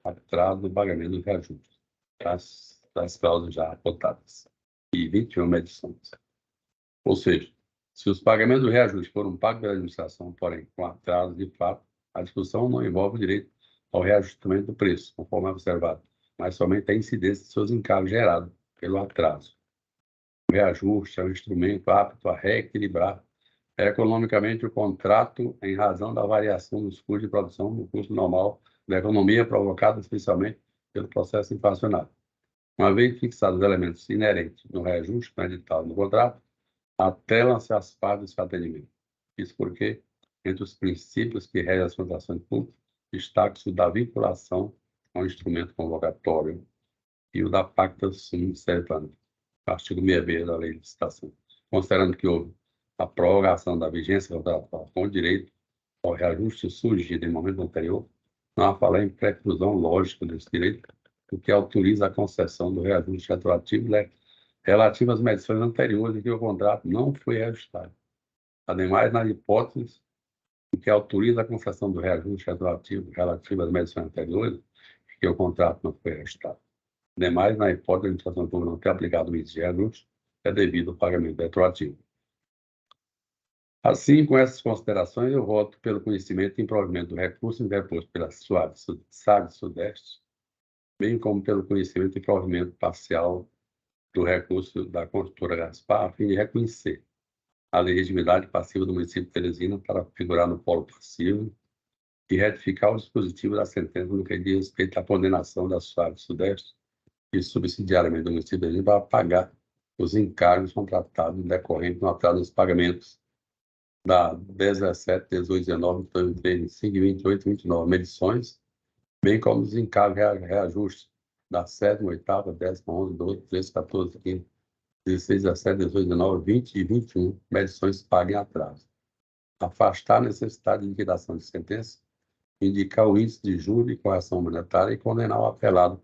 atraso do pagamento dos reajustes das cláusulas já apontadas e 21 medições. Ou seja, se os pagamentos do reajuste foram pagos pela administração, porém com atraso de fato, a discussão não envolve o direito ao reajustamento do preço, conforme observado, mas somente a incidência de seus encargos gerados pelo atraso. O reajuste é um instrumento apto a reequilibrar economicamente o contrato em razão da variação dos custos de produção no custo normal da economia provocada especialmente pelo processo inflacionário. Uma vez fixados os elementos inerentes no reajuste no edital do contrato, atrelam-se as partes do seu atendimento. Isso porque, entre os princípios que regem as transações públicas, destaca-se o da vinculação ao instrumento convocatório e o da pacta sunt servanda, artigo 6b da Lei de Licitação. Considerando que houve a prorrogação da vigência contratual com o direito ao reajuste surgido em momento anterior, não há falar em preclusão lógica desse direito, o que autoriza a concessão do reajuste retroativo relativo às medições anteriores em que o contrato não foi reajustado. Ademais, na hipótese em que autoriza a concessão do reajuste retroativo relativo às medições anteriores em que o contrato não foi reajustado. Ademais, na hipótese de a administração pública não ter aplicado o índice de reajuste, é devido ao pagamento retroativo. Assim, com essas considerações, eu voto pelo conhecimento e improvimento do recurso interposto pela SAD Sudeste, bem como pelo conhecimento e improvimento parcial do recurso da construtora Gaspar, a fim de reconhecer a legitimidade passiva do município de Teresina para figurar no polo passivo e retificar o dispositivo da sentença no que diz respeito à condenação da SAD Sudeste e subsidiariamente do município de Teresina para pagar os encargos contratados decorrentes no atraso dos pagamentos da 17, 18, 19, 23, 25, 28 e 29 medições, bem como os encargos reajustes da 7ª, 8ª, 10ª, 11ª, 12ª, 13ª, 14ª, 15ª, 16, 17, 18, 19, 20 e 21 medições pagas em atraso. Afastar a necessidade de liquidação de sentença, indicar o índice de júri e correção monetária e condenar o apelado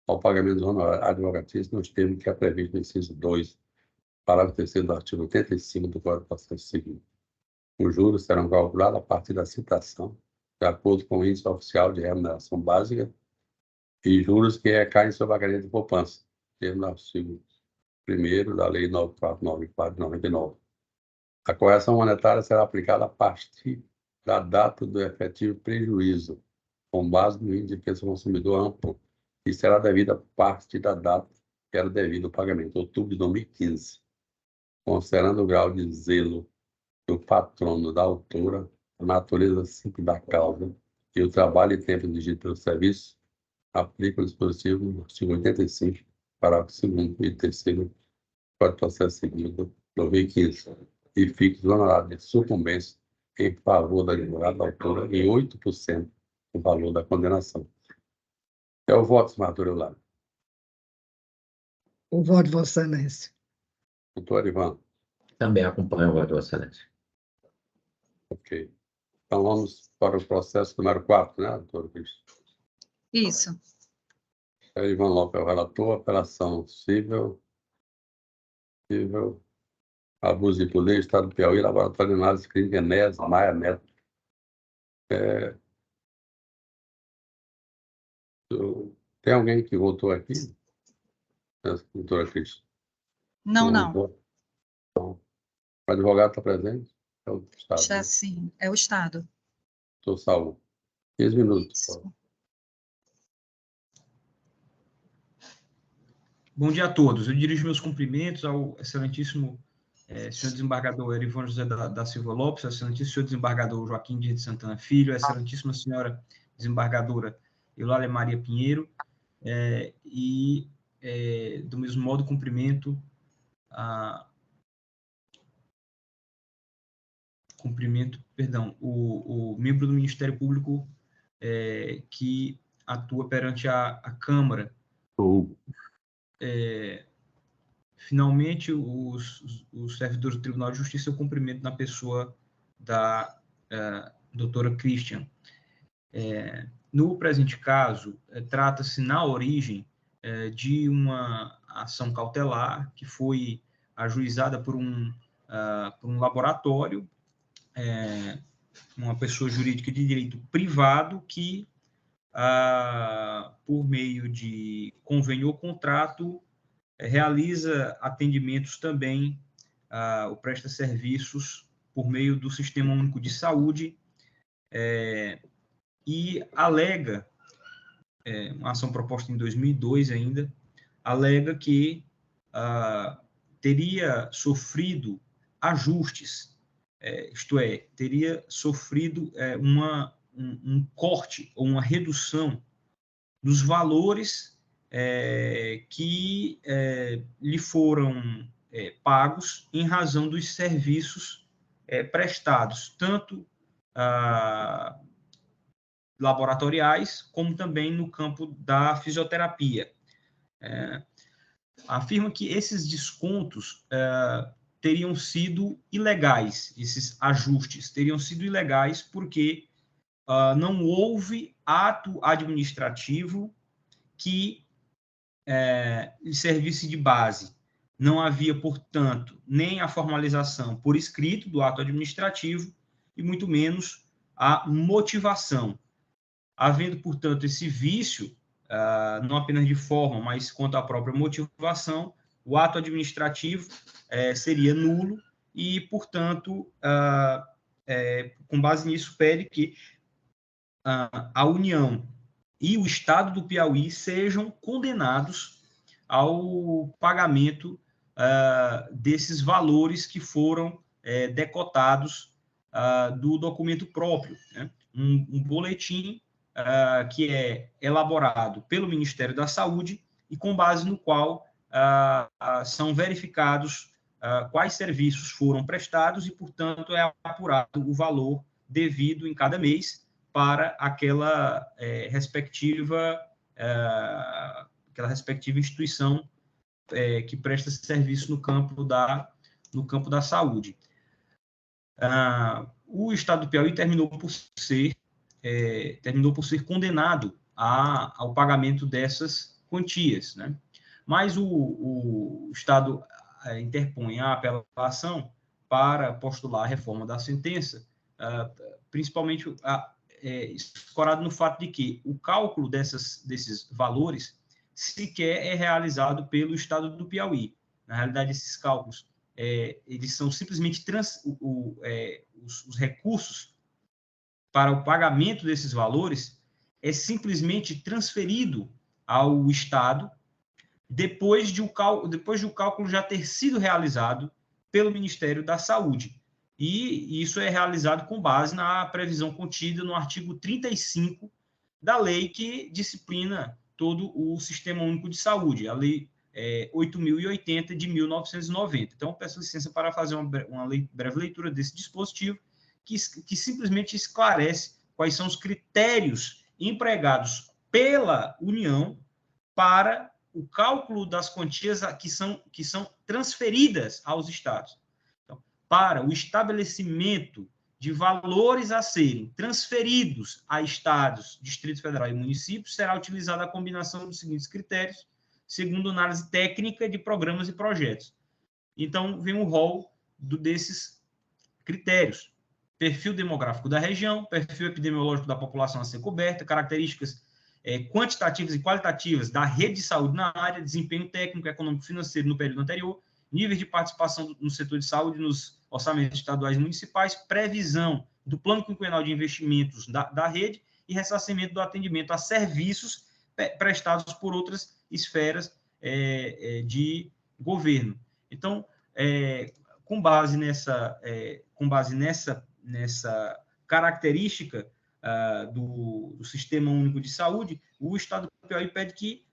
ao pagamento dos honorários advocatícios nos termos que é previsto no inciso 2, parágrafo 3º do artigo 85 do Código de Processo Civil. Os juros serão calculados a partir da citação, de acordo com o índice oficial de remuneração básica, e juros que recaem sobre a garantia de poupança, termo do artigo 1º da Lei 9494 de 99. A correção monetária será aplicada a partir da data do efetivo prejuízo, com base no índice de preço consumidor amplo, e será devida a partir da data que era devido ao pagamento, outubro de 2015, considerando o grau de zelo do patrono da autora, a natureza simples da causa e o trabalho e tempo exigido pelo serviço, aplica o dispositivo do artigo 85, parágrafo 2º e 3º do Código de Processo Civil de 2015, e fixa os honorários de sucumbência em favor da advogada da autora em 8% do valor da condenação. É o voto, senador Eulália.
O voto de Vossa Excelência.
Doutor Ivan.
Também acompanho o voto de Vossa Excelência.
Ok. Então, vamos para o processo número 4, né, doutor Cristo?
Isso.
Ivan Lopes é o relator, apelação civil, abuso de poder, Estado do Piauí, Laboratório de Análise Clínica Enéas Maia Neto. Tem alguém que votou aqui? Doutora Cristo?
Não.
Então, o advogado está presente? É o Estado.
Já
Né?
sim, é o Estado.
Estou salvo. 15 minutos.
Isso.
Bom dia a todos. Eu dirijo meus cumprimentos ao excelentíssimo senhor desembargador Erivan José da Silva Lopes, ao excelentíssimo senhor desembargador Joaquim de Santana Filho, à excelentíssima senhora desembargadora Eulália Maria Pinheiro, do mesmo modo, cumprimento o membro do Ministério Público que atua perante a Câmara. Finalmente, os servidores do Tribunal de Justiça, eu cumprimento na pessoa da doutora Christian. No presente caso, trata-se, na origem, de uma ação cautelar que foi ajuizada por um laboratório, uma pessoa jurídica de direito privado que, por meio de convênio ou contrato, realiza atendimentos também, ou presta serviços por meio do Sistema Único de Saúde, e alega, uma ação proposta em 2002 ainda, alega que teria sofrido ajustes, isto é, teria sofrido um corte ou uma redução dos valores que lhe foram pagos em razão dos serviços prestados, tanto laboratoriais, como também no campo da fisioterapia. Afirma que esses descontos teriam sido ilegais, esses ajustes teriam sido ilegais porque não houve ato administrativo que lhe servisse de base. Não havia, portanto, nem a formalização por escrito do ato administrativo e muito menos a motivação. Havendo, portanto, esse vício, não apenas de forma, mas quanto à própria motivação, o ato administrativo seria nulo e, portanto, com base nisso, pede que a União e o Estado do Piauí sejam condenados ao pagamento desses valores que foram decotados do documento próprio, né? Um boletim que é elaborado pelo Ministério da Saúde e com base no qual são verificados quais serviços foram prestados e, portanto, é apurado o valor devido em cada mês para aquela respectiva instituição que presta serviço no campo da saúde. O Estado do Piauí terminou por ser condenado ao pagamento dessas quantias, né? Mas o Estado interpõe a apelação para postular a reforma da sentença, principalmente escorado no fato de que o cálculo desses valores sequer é realizado pelo Estado do Piauí. Na realidade, esses cálculos eles são simplesmente os recursos para o pagamento desses valores é simplesmente transferido ao Estado depois de o cálculo já ter sido realizado pelo Ministério da Saúde. E isso é realizado com base na previsão contida no artigo 35 da lei que disciplina todo o Sistema Único de Saúde, a Lei 8.080 de 1990. Então, peço licença para fazer uma breve leitura desse dispositivo, que simplesmente esclarece quais são os critérios empregados pela União para o cálculo das quantias que são transferidas aos estados. Então, para o estabelecimento de valores a serem transferidos a estados, Distrito Federal e municípios, será utilizada a combinação dos seguintes critérios, segundo análise técnica de programas e projetos. Então, vem o rol desses critérios: perfil demográfico da região, perfil epidemiológico da população a ser coberta, características quantitativas e qualitativas da rede de saúde na área, desempenho técnico, econômico e financeiro no período anterior, níveis de participação no setor de saúde nos orçamentos estaduais e municipais, previsão do plano quinquenal de investimentos da rede e ressarcimento do atendimento a serviços prestados por outras esferas de governo. Então, com base nessa característica do Sistema Único de Saúde, o Estado do Piauí pede que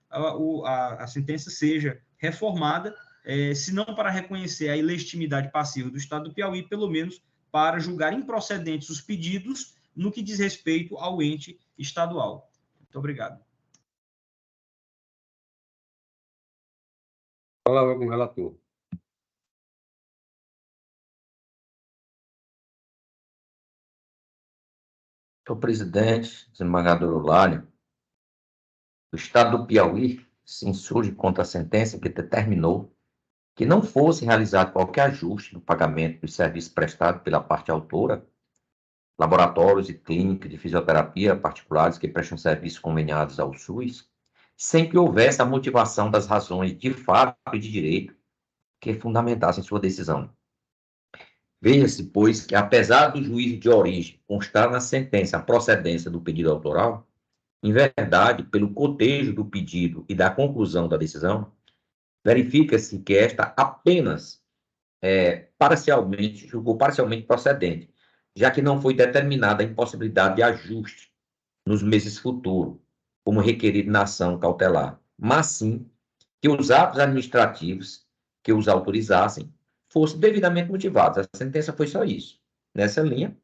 a sentença seja reformada, se não para reconhecer a ilegitimidade passiva do Estado do Piauí, pelo menos para julgar improcedentes os pedidos no que diz respeito ao ente estadual. Muito obrigado.
Palavra com o relator.
Senhor presidente, desembargador Eulália, o Estado do Piauí se insurge contra a sentença que determinou que não fosse realizado qualquer ajuste no pagamento dos serviços prestados pela parte autora, laboratórios e clínicas de fisioterapia particulares que prestam serviços conveniados ao SUS, sem que houvesse a motivação das razões de fato e de direito que fundamentassem sua decisão. Veja-se, pois, que apesar do juízo de origem constar na sentença a procedência do pedido autoral, em verdade, pelo cotejo do pedido e da conclusão da decisão, verifica-se que esta apenas julgou parcialmente procedente, já que não foi determinada a impossibilidade de ajuste nos meses futuros, como requerido na ação cautelar, mas sim que os atos administrativos que os autorizassem fossem devidamente motivados. A sentença foi só isso. Nessa linha,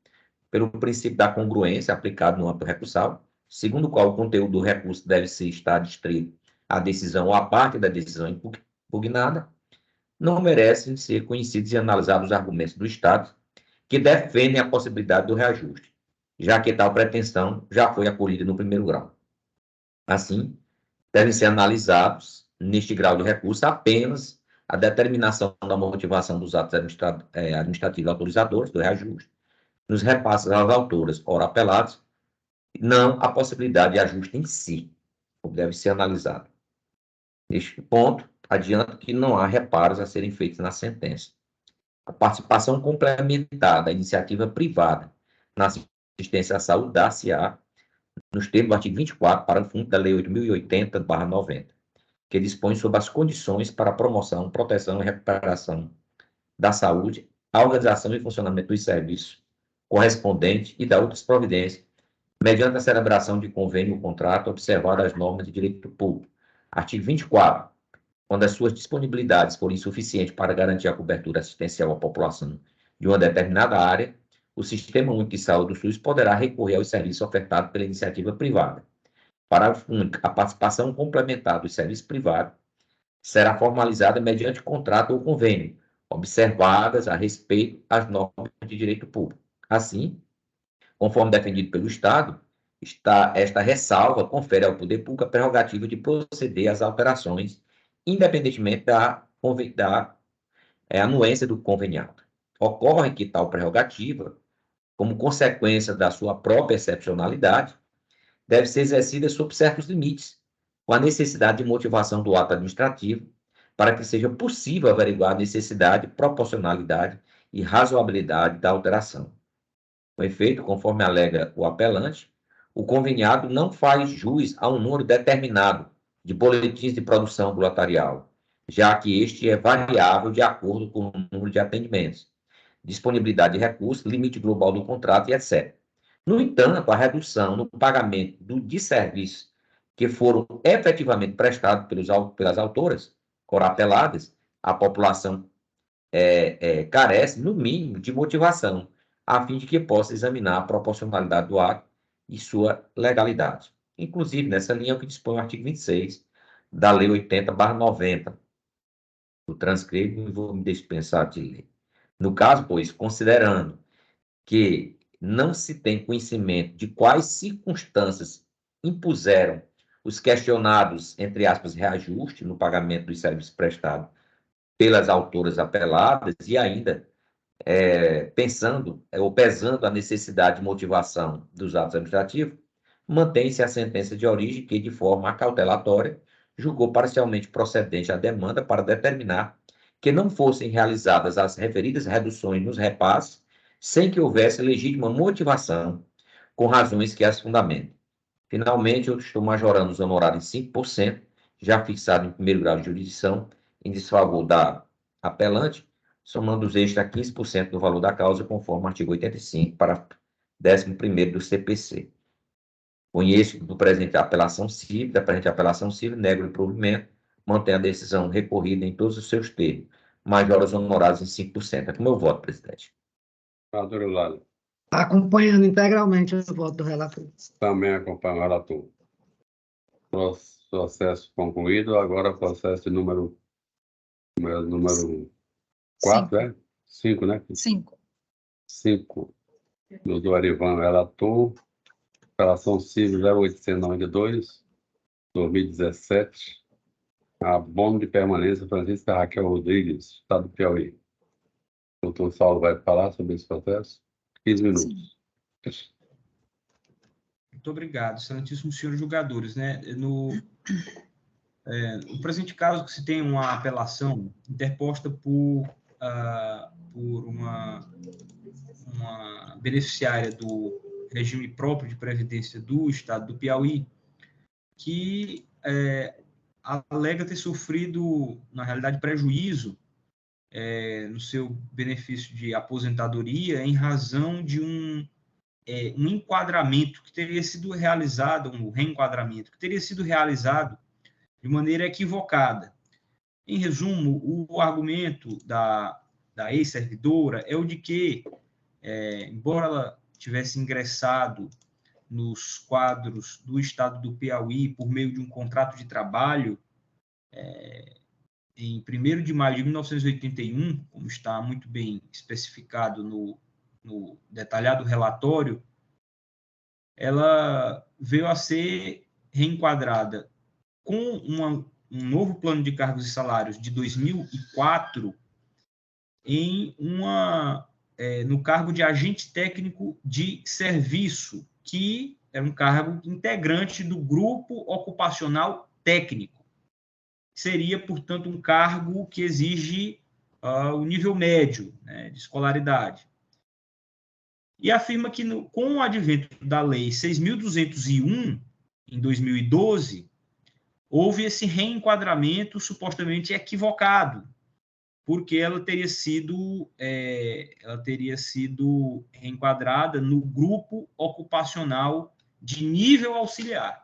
pelo princípio da congruência aplicado no âmbito recursal, segundo o qual o conteúdo do recurso deve estar distrito à decisão ou à parte da decisão impugnada, não merecem ser conhecidos e analisados os argumentos do Estado que defendem a possibilidade do reajuste, já que tal pretensão já foi acolhida no primeiro grau. Assim, devem ser analisados, neste grau de recurso, apenas a determinação da motivação dos atos administrativos autorizadores do reajuste, nos repasses às autoras, ora apelados, não a possibilidade de ajuste em si, como deve ser analisado. Neste ponto, adianto que não há reparos a serem feitos na sentença. A participação complementar da iniciativa privada na assistência à saúde dar-se-á nos termos do artigo 24, parágrafo 1 da Lei 8.080/90, que dispõe sobre as condições para a promoção, proteção e recuperação da saúde, a organização e funcionamento dos serviços correspondentes e da outras providências, mediante a celebração de convênio ou contrato, observadas as normas de direito público. Artigo 24. Quando as suas disponibilidades forem insuficientes para garantir a cobertura assistencial à população de uma determinada área, o Sistema Único de Saúde do SUS poderá recorrer aos serviços ofertados pela iniciativa privada. Parágrafo único. A participação complementar dos serviços privados será formalizada mediante contrato ou convênio, observadas a respeito às normas de direito público. Assim, conforme defendido pelo Estado, esta ressalva confere ao poder público a prerrogativa de proceder às alterações, independentemente da anuência do conveniado. Ocorre que tal prerrogativa, como consequência da sua própria excepcionalidade, deve ser exercida sob certos limites, com a necessidade de motivação do ato administrativo, para que seja possível averiguar a necessidade, proporcionalidade e razoabilidade da alteração. Com efeito, conforme alega o apelante, o conveniado não faz jus a um número determinado de boletins de produção ambulatorial, já que este é variável de acordo com o número de atendimentos, disponibilidade de recursos, limite global do contrato e etc. No entanto, a redução no pagamento de serviços que foram efetivamente prestados pelas autoras, ora apeladas, a população carece, no mínimo, de motivação, a fim de que possa examinar a proporcionalidade do ato e sua legalidade. Inclusive, nessa linha é o que dispõe o artigo 26 da Lei 80/90. Eu transcrevo e vou me dispensar de ler. No caso, pois, considerando que não se tem conhecimento de quais circunstâncias impuseram os questionados, entre aspas, reajuste no pagamento dos serviços prestados pelas autoras apeladas e ainda pensando ou pesando a necessidade de motivação dos atos administrativos, mantém-se a sentença de origem que, de forma acautelatória, julgou parcialmente procedente a demanda para determinar que não fossem realizadas as referidas reduções nos repasses sem que houvesse legítima motivação com razões que as fundamentem. Finalmente, eu estou majorando os honorários em 5%, já fixado em primeiro grau de jurisdição, em desfavor da apelante, somando os extras a 15% do valor da causa, conforme o artigo 85, parágrafo 11º do CPC. Conheço do presente apelação civil, da presente apelação civil, nego o provimento, mantém a decisão recorrida em todos os seus termos, majora os honorários em 5%. É com o meu voto, presidente.
Senador Eulália.
Acompanhando integralmente o voto do relator.
Também acompanha o relator. Processo concluído. Agora processo número 4, é? 5, né?
5.
5. Do Arivan, relator. Apelação civil 0892, 2017. Abono de permanência, Francisca Raquel Rodrigues, Estado do Piauí. O doutor Saulo vai falar sobre esse processo? 15 minutos.
Muito obrigado, excelentíssimos senhores julgadores, né? No presente caso, que se tem uma apelação interposta por uma beneficiária do regime próprio de previdência do Estado do Piauí, que alega ter sofrido, na realidade, prejuízo no seu benefício de aposentadoria em razão de um enquadramento que teria sido realizado, um reenquadramento que teria sido realizado de maneira equivocada. Em resumo, o argumento da ex-servidora é o de que, embora ela tivesse ingressado nos quadros do Estado do Piauí por meio de um contrato de trabalho em 1º de maio de 1981, como está muito bem especificado no detalhado relatório, ela veio a ser reenquadrada com um novo plano de cargos e salários de 2004 no cargo de agente técnico de serviço, que é um cargo integrante do grupo ocupacional técnico. Seria, portanto, um cargo que exige o nível médio, né, de escolaridade. E afirma que, com o advento da Lei 6.201, em 2012, houve esse reenquadramento supostamente equivocado, porque ela teria sido reenquadrada no grupo ocupacional de nível auxiliar.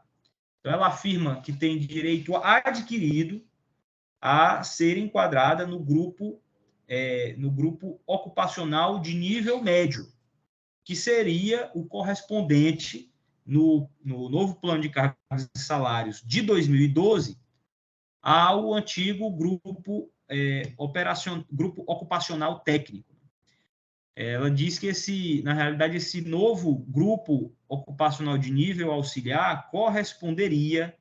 Então, ela afirma que tem direito adquirido a ser enquadrada no grupo ocupacional de nível médio, que seria o correspondente no novo plano de cargos e salários de 2012 ao antigo grupo ocupacional técnico. Ela diz que, na realidade, esse novo grupo ocupacional de nível auxiliar corresponderia,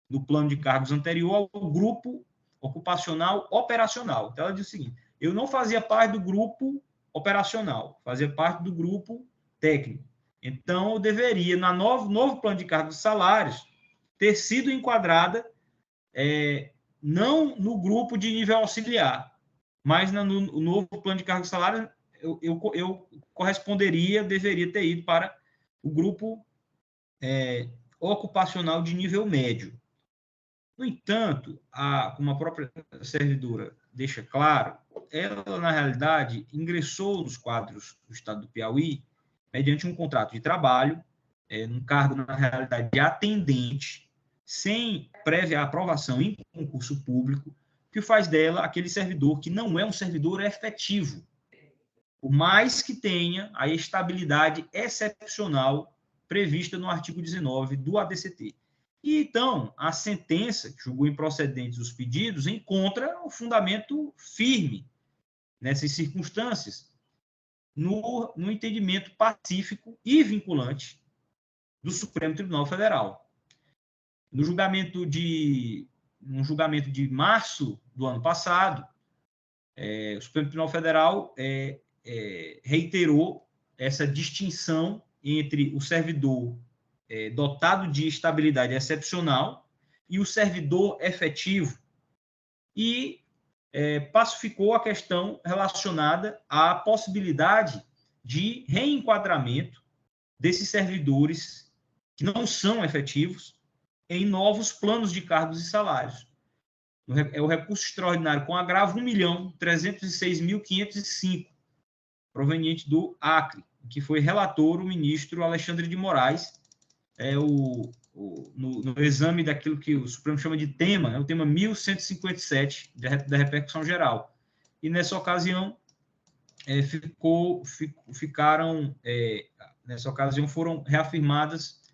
no plano de cargos anterior, ao grupo ocupacional operacional. Então, ela diz o seguinte: eu não fazia parte do grupo operacional, fazia parte do grupo técnico. Então, eu deveria, no novo plano de cargos e salários, ter sido enquadrada não no grupo de nível auxiliar, mas no novo plano de cargos e salários, eu deveria ter ido para o grupo ocupacional de nível médio. No entanto, como a própria servidora deixa claro, ela, na realidade, ingressou nos quadros do Estado do Piauí mediante um contrato de trabalho, num cargo, na realidade, de atendente, sem prévia aprovação em concurso público, que faz dela aquele servidor que não é um servidor efetivo, por mais que tenha a estabilidade excepcional prevista no artigo 19 do ADCT. E, então, a sentença, que julgou improcedentes os pedidos, encontra o fundamento firme nessas circunstâncias, no entendimento pacífico e vinculante do Supremo Tribunal Federal. No julgamento de março do ano passado, o Supremo Tribunal Federal reiterou essa distinção entre o servidor dotado de estabilidade excepcional e o servidor efetivo, e pacificou a questão relacionada à possibilidade de reenquadramento desses servidores que não são efetivos em novos planos de cargos e salários. É o recurso extraordinário com agravo 1.306.505, proveniente do Acre, que foi relator o ministro Alexandre de Moraes, no exame daquilo que o Supremo chama de tema, o tema 1157 da repercussão geral. E nessa ocasião foram reafirmadas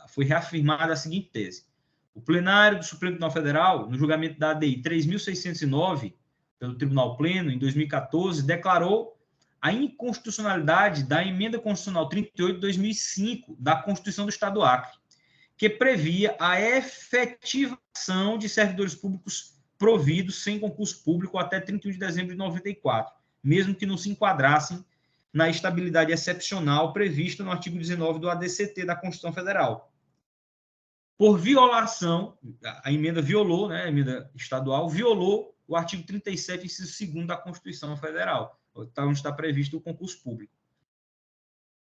foi reafirmada a seguinte tese: o plenário do Supremo Tribunal Federal, no julgamento da ADI 3.609 pelo Tribunal Pleno em 2014, declarou a inconstitucionalidade da emenda constitucional 38 de 2005 da Constituição do Estado do Acre, que previa a efetivação de servidores públicos providos sem concurso público até 31 de dezembro de 94, mesmo que não se enquadrassem na estabilidade excepcional prevista no artigo 19 do ADCT da Constituição Federal. Por violação, a emenda violou, né, a emenda estadual violou o artigo 37, inciso 2º da Constituição Federal, onde está previsto o concurso público.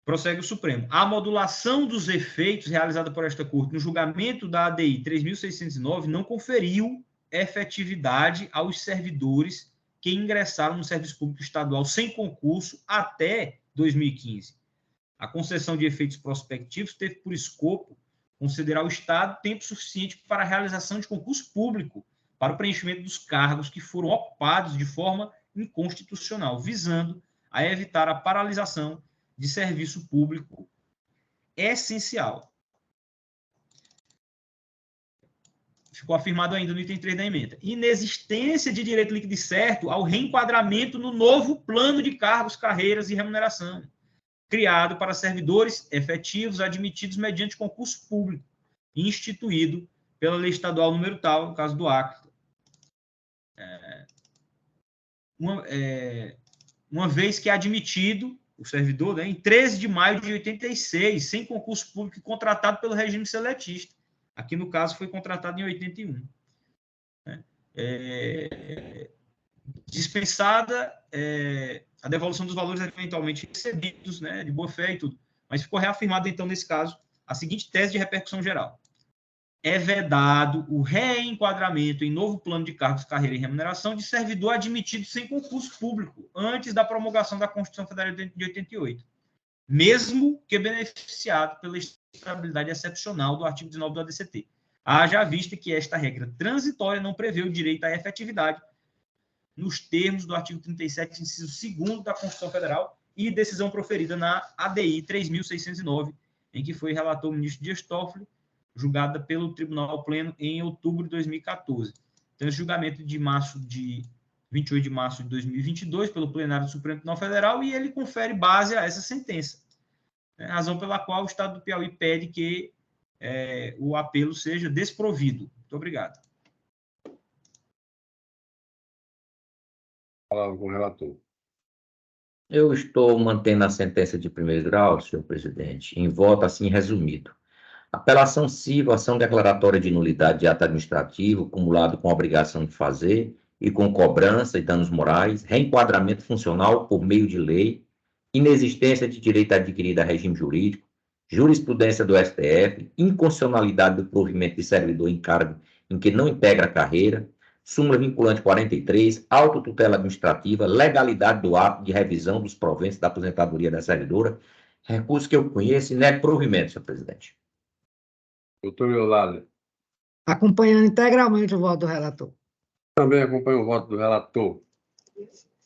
Prossegue o Supremo. A modulação dos efeitos realizada por esta Corte no julgamento da ADI 3.609 não conferiu efetividade aos servidores que ingressaram no serviço público estadual sem concurso até 2015. A concessão de efeitos prospectivos teve por escopo considerar ao Estado tempo suficiente para a realização de concurso público para o preenchimento dos cargos que foram ocupados de forma inconstitucional, visando a evitar a paralisação de serviço público essencial. Ficou afirmado ainda no item 3 da emenda. Inexistência de direito líquido e certo ao reenquadramento no novo plano de cargos, carreiras e remuneração, criado para servidores efetivos admitidos mediante concurso público, instituído pela lei estadual número tal, no caso do Acre. Uma vez que é admitido o servidor, né, em 13 de maio de 86, sem concurso público e contratado pelo regime seletista. Aqui, no caso, foi contratado em 81. Dispensada a devolução dos valores eventualmente recebidos, né, de boa-fé e tudo. Mas ficou reafirmada, então, nesse caso, a seguinte tese de repercussão geral. É vedado o reenquadramento em novo plano de cargos, carreira e remuneração de servidor admitido sem concurso público, antes da promulgação da Constituição Federal de 88, mesmo que beneficiado pela estabilidade excepcional do artigo 19 do ADCT. Haja vista que esta regra transitória não prevê o direito à efetividade nos termos do artigo 37, inciso 2º da Constituição Federal e decisão proferida na ADI 3.609, em que foi relator o ministro Dias Toffoli, julgada pelo Tribunal Pleno em outubro de 2014. Então, esse julgamento de 28 de março de 2022, pelo plenário do Supremo Tribunal Federal, e ele confere base a essa sentença. Razão pela qual o Estado do Piauí pede que o apelo seja desprovido. Muito obrigado.
Palavra com o relator.
Eu estou mantendo a sentença de primeiro grau, senhor presidente, em voto assim resumido. Apelação civil, ação declaratória de nulidade de ato administrativo, cumulado com obrigação de fazer e com cobrança e danos morais, reenquadramento funcional por meio de lei, inexistência de direito adquirido a regime jurídico, jurisprudência do STF, inconstitucionalidade do provimento de servidor em cargo em que não integra a carreira, súmula vinculante 43, autotutela administrativa, legalidade do ato de revisão dos proventos da aposentadoria da servidora, recurso que eu conheço e nego provimento, senhor presidente.
Doutor Eulália.
Acompanhando integralmente o voto do relator.
Também acompanho o voto do relator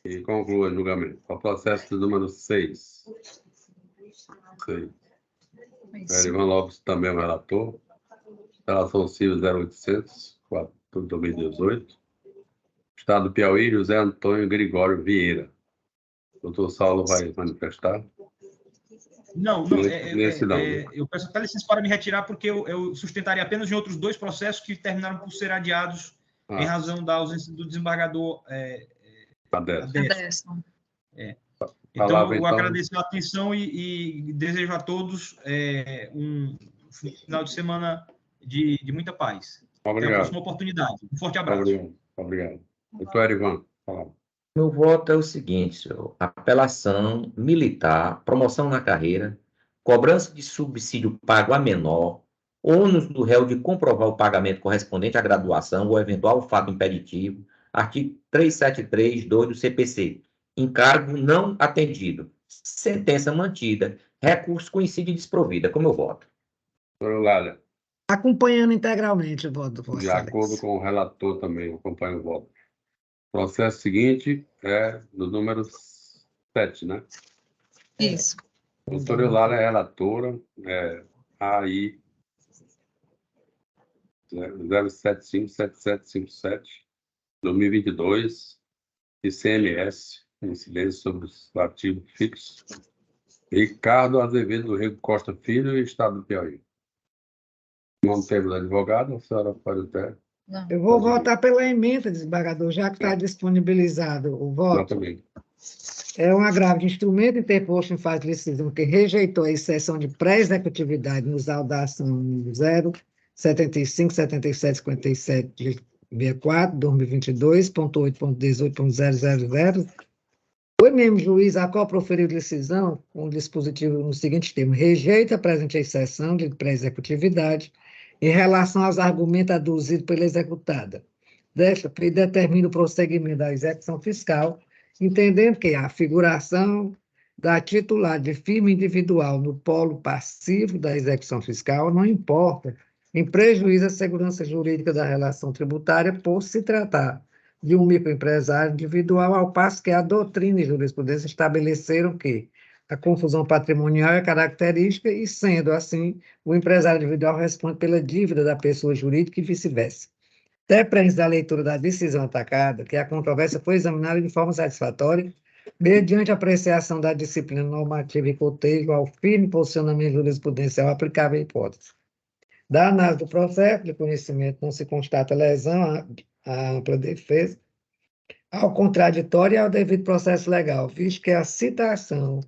e conclua o julgamento. O processo número 6. Ivan Lopes também é o relator. Relação civil 0800, 4 de 2018. Estado do Piauí, José Antônio Gregório Vieira. Doutor Saulo vai manifestar.
Não,
não.
Eu peço até licença para me retirar, porque eu sustentaria apenas em outros 2 processos que terminaram por ser adiados em razão da ausência do desembargador
Adesso.
Então, eu agradeço a atenção e desejo a todos um final de semana de muita paz.
Obrigado.
Até a próxima oportunidade. Um forte abraço.
Obrigado. Doutor Erivan, fala.
Meu voto é o seguinte, senhor. Apelação militar, promoção na carreira, cobrança de subsídio pago a menor, ônus do réu de comprovar o pagamento correspondente à graduação ou eventual fato impeditivo, artigo 373, 2 do CPC, encargo não atendido, sentença mantida, recurso coincide desprovida. Como eu voto?
Doutor Eulália.
Acompanhando integralmente o voto do Vossa
De
Excelência.
acordo com o relator também, acompanho o voto. O processo seguinte é do número 7, né?
Isso.
Doutora Eulália é relatora, AI 0757757, 2022, ICMS, incidência sobre o ativo fixo. Ricardo Azevedo do Rego Costa Filho e Estado do Piauí. Não temos advogado, a senhora pode até.
Não.
Eu vou votar pela emenda, desembargador, já que está disponibilizado o voto.
Exatamente.
É um agravo de instrumento interposto em fase de decisão que rejeitou a exceção de pré-executividade nos audação 075, 77, 57, 64, 2022.8.18.000. O mesmo juiz, a qual proferiu decisão com o dispositivo no seguinte termo: rejeita a presente exceção de pré-executividade em relação aos argumentos aduzidos pela executada. Desta feita, determina o prosseguimento da execução fiscal, entendendo que a figuração da titular de firma individual no polo passivo da execução fiscal não importa em prejuízo à segurança jurídica da relação tributária, por se tratar de um microempresário individual, ao passo que a doutrina e jurisprudência estabeleceram que a confusão patrimonial é característica e, sendo assim, o empresário individual responde pela dívida da pessoa jurídica e vice-versa. Depende da leitura da decisão atacada que a controvérsia foi examinada de forma satisfatória, mediante apreciação da disciplina normativa e cotejo ao firme posicionamento jurisprudencial aplicável à hipótese. Da análise do processo de conhecimento não se constata lesão à ampla defesa, ao contraditório e ao devido processo legal, visto que a citação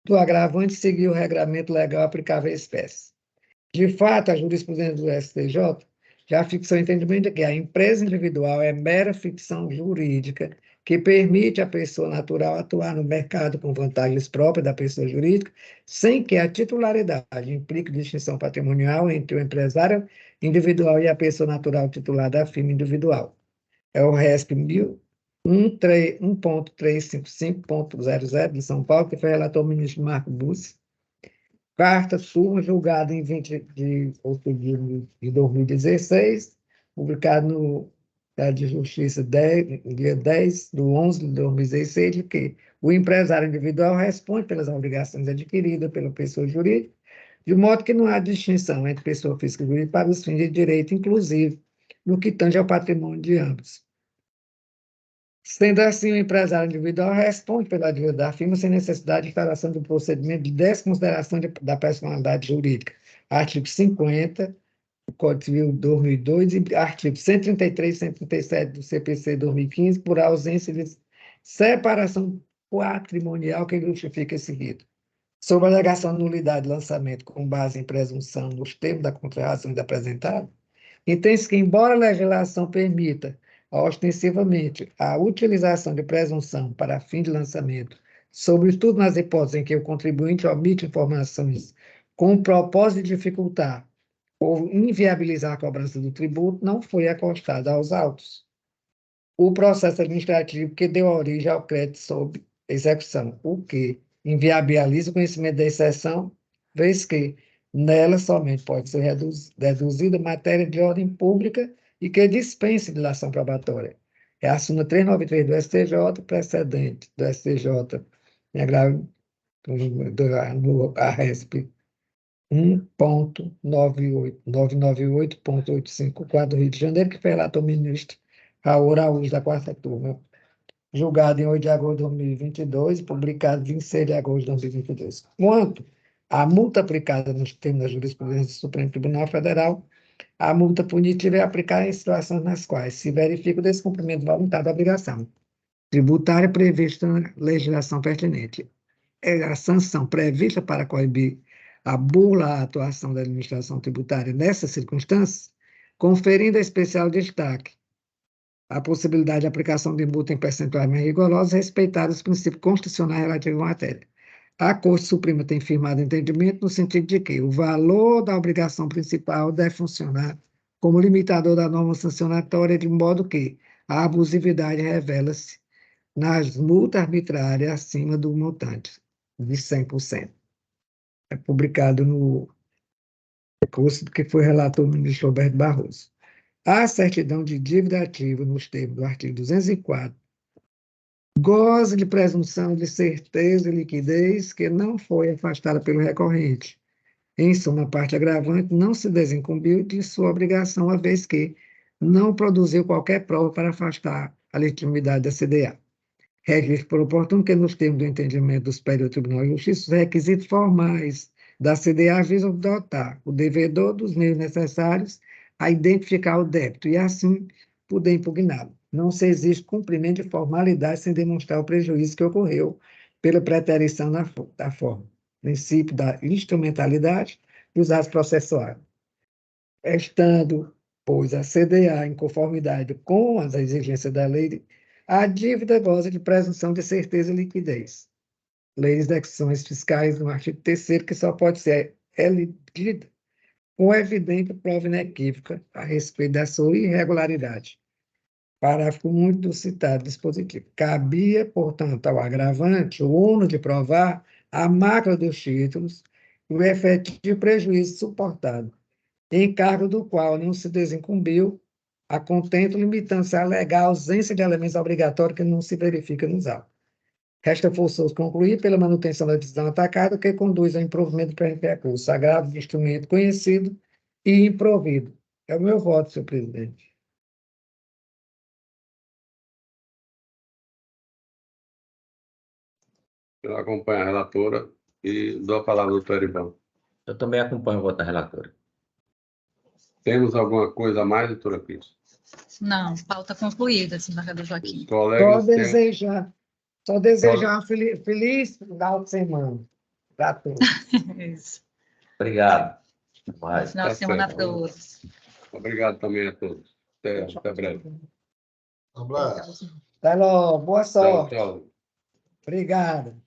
do agravante seguiu o regramento legal aplicável à espécie. De fato, a jurisprudência do STJ já fixou o entendimento de que a empresa individual é mera ficção jurídica que permite à pessoa natural atuar no mercado com vantagens próprias da pessoa jurídica, sem que a titularidade implique distinção patrimonial entre o empresário individual e a pessoa natural titular da firma individual. É o RESP 1.355.00 de São Paulo, que foi relator o ministro Marco Bussi. Carta sua, julgada em 20 de outubro de 2016, publicado no Estado de Justiça dia 10 de 11 de 2016, de que o empresário individual responde pelas obrigações adquiridas pela pessoa jurídica, de modo que não há distinção entre pessoa física e jurídica para os fins de direito, inclusive no que tange ao patrimônio de ambos. Sendo assim, o empresário individual responde pela dívida da firma sem necessidade de instalação do procedimento de desconsideração da personalidade jurídica. Artigo 50 do Código Civil 2002 e artigo 133 e 137 do CPC 2015, por ausência de separação patrimonial que justifica esse rito. Sobre a alegação de nulidade de lançamento com base em presunção nos termos da contrarrazão apresentada, entende-se que, embora a legislação permita ostensivamente a utilização de presunção para fim de lançamento, sobretudo nas hipóteses em que o contribuinte omite informações com o propósito de dificultar ou inviabilizar a cobrança do tributo, não foi acostada aos autos o processo administrativo que deu origem ao crédito sob execução, o que inviabiliza o conhecimento da exceção, vez que nela somente pode ser deduzida matéria de ordem pública e que dispense de dilação probatória. É a súmula 393 do STJ, precedente do STJ, no ARESP 1.998.854 do Rio de Janeiro, que foi relator ministro Raul Araújo, da quarta turma, julgado em 8 de agosto de 2022 e publicado em 26 de agosto de 2022. Quanto à multa aplicada nos termos da jurisprudência do Supremo Tribunal Federal, a multa punitiva é aplicada em situações nas quais se verifica o descumprimento voluntário da obrigação tributária prevista na legislação pertinente. É a sanção prevista para coibir a bula à atuação da administração tributária nessas circunstâncias, conferindo especial destaque a possibilidade de aplicação de multa em percentuais mais rigorosos, respeitados os princípios constitucionais relativos à matéria. A Corte Suprema tem firmado entendimento no sentido de que o valor da obrigação principal deve funcionar como limitador da norma sancionatória, de modo que a abusividade revela-se nas multas arbitrárias acima do montante de 100%. É publicado no curso que foi relator do ministro Roberto Barroso. A certidão de dívida ativa, nos termos do artigo 204, goza de presunção de certeza e liquidez que não foi afastada pelo recorrente. Em suma, a parte agravante não se desincumbiu de sua obrigação, uma vez que não produziu qualquer prova para afastar a legitimidade da CDA. Registro por oportuno que, nos termos do entendimento do Superior Tribunal de Justiça, os requisitos formais da CDA visam dotar o devedor dos meios necessários a identificar o débito e, assim, poder impugná-lo. Não se exige cumprimento de formalidade sem demonstrar o prejuízo que ocorreu pela preterição da forma. Princípio da instrumentalidade e os atos processuais. Estando, pois, a CDA em conformidade com as exigências da lei, a dívida goza de presunção de certeza e liquidez. Lei de execuções fiscais, no artigo 3º, que só pode ser elegida com evidente prova inequívoca a respeito da sua irregularidade. Parágrafo único do citado dispositivo. Cabia, portanto, ao agravante o ônus de provar a mácula dos títulos e o efetivo prejuízo suportado, em cargo do qual não se desincumbiu a contento, limitando-se a alegar a ausência de elementos obrigatórios que não se verifica nos autos. Resta forçoso concluir pela manutenção da decisão atacada, que conduz ao improvimento do recurso, agravo de instrumento conhecido e improvido. É o meu voto, senhor presidente.
Eu acompanho a relatora e dou a palavra ao doutor Erivan.
Eu também acompanho o voto da relatora.
Temos alguma coisa a mais, doutora Cris?
Não, pauta concluída, desembargador
Os
Joaquim.
Só
colegas têm...
desejar uma feliz final de semana para todos.
Isso.
Obrigado.
Bom
Mais.
final de
Tá
semana a
certo.
todos.
Obrigado também a todos. Até breve.
Um abraço.
Até logo, boa
Tchau,
sorte.
tchau.
Obrigado.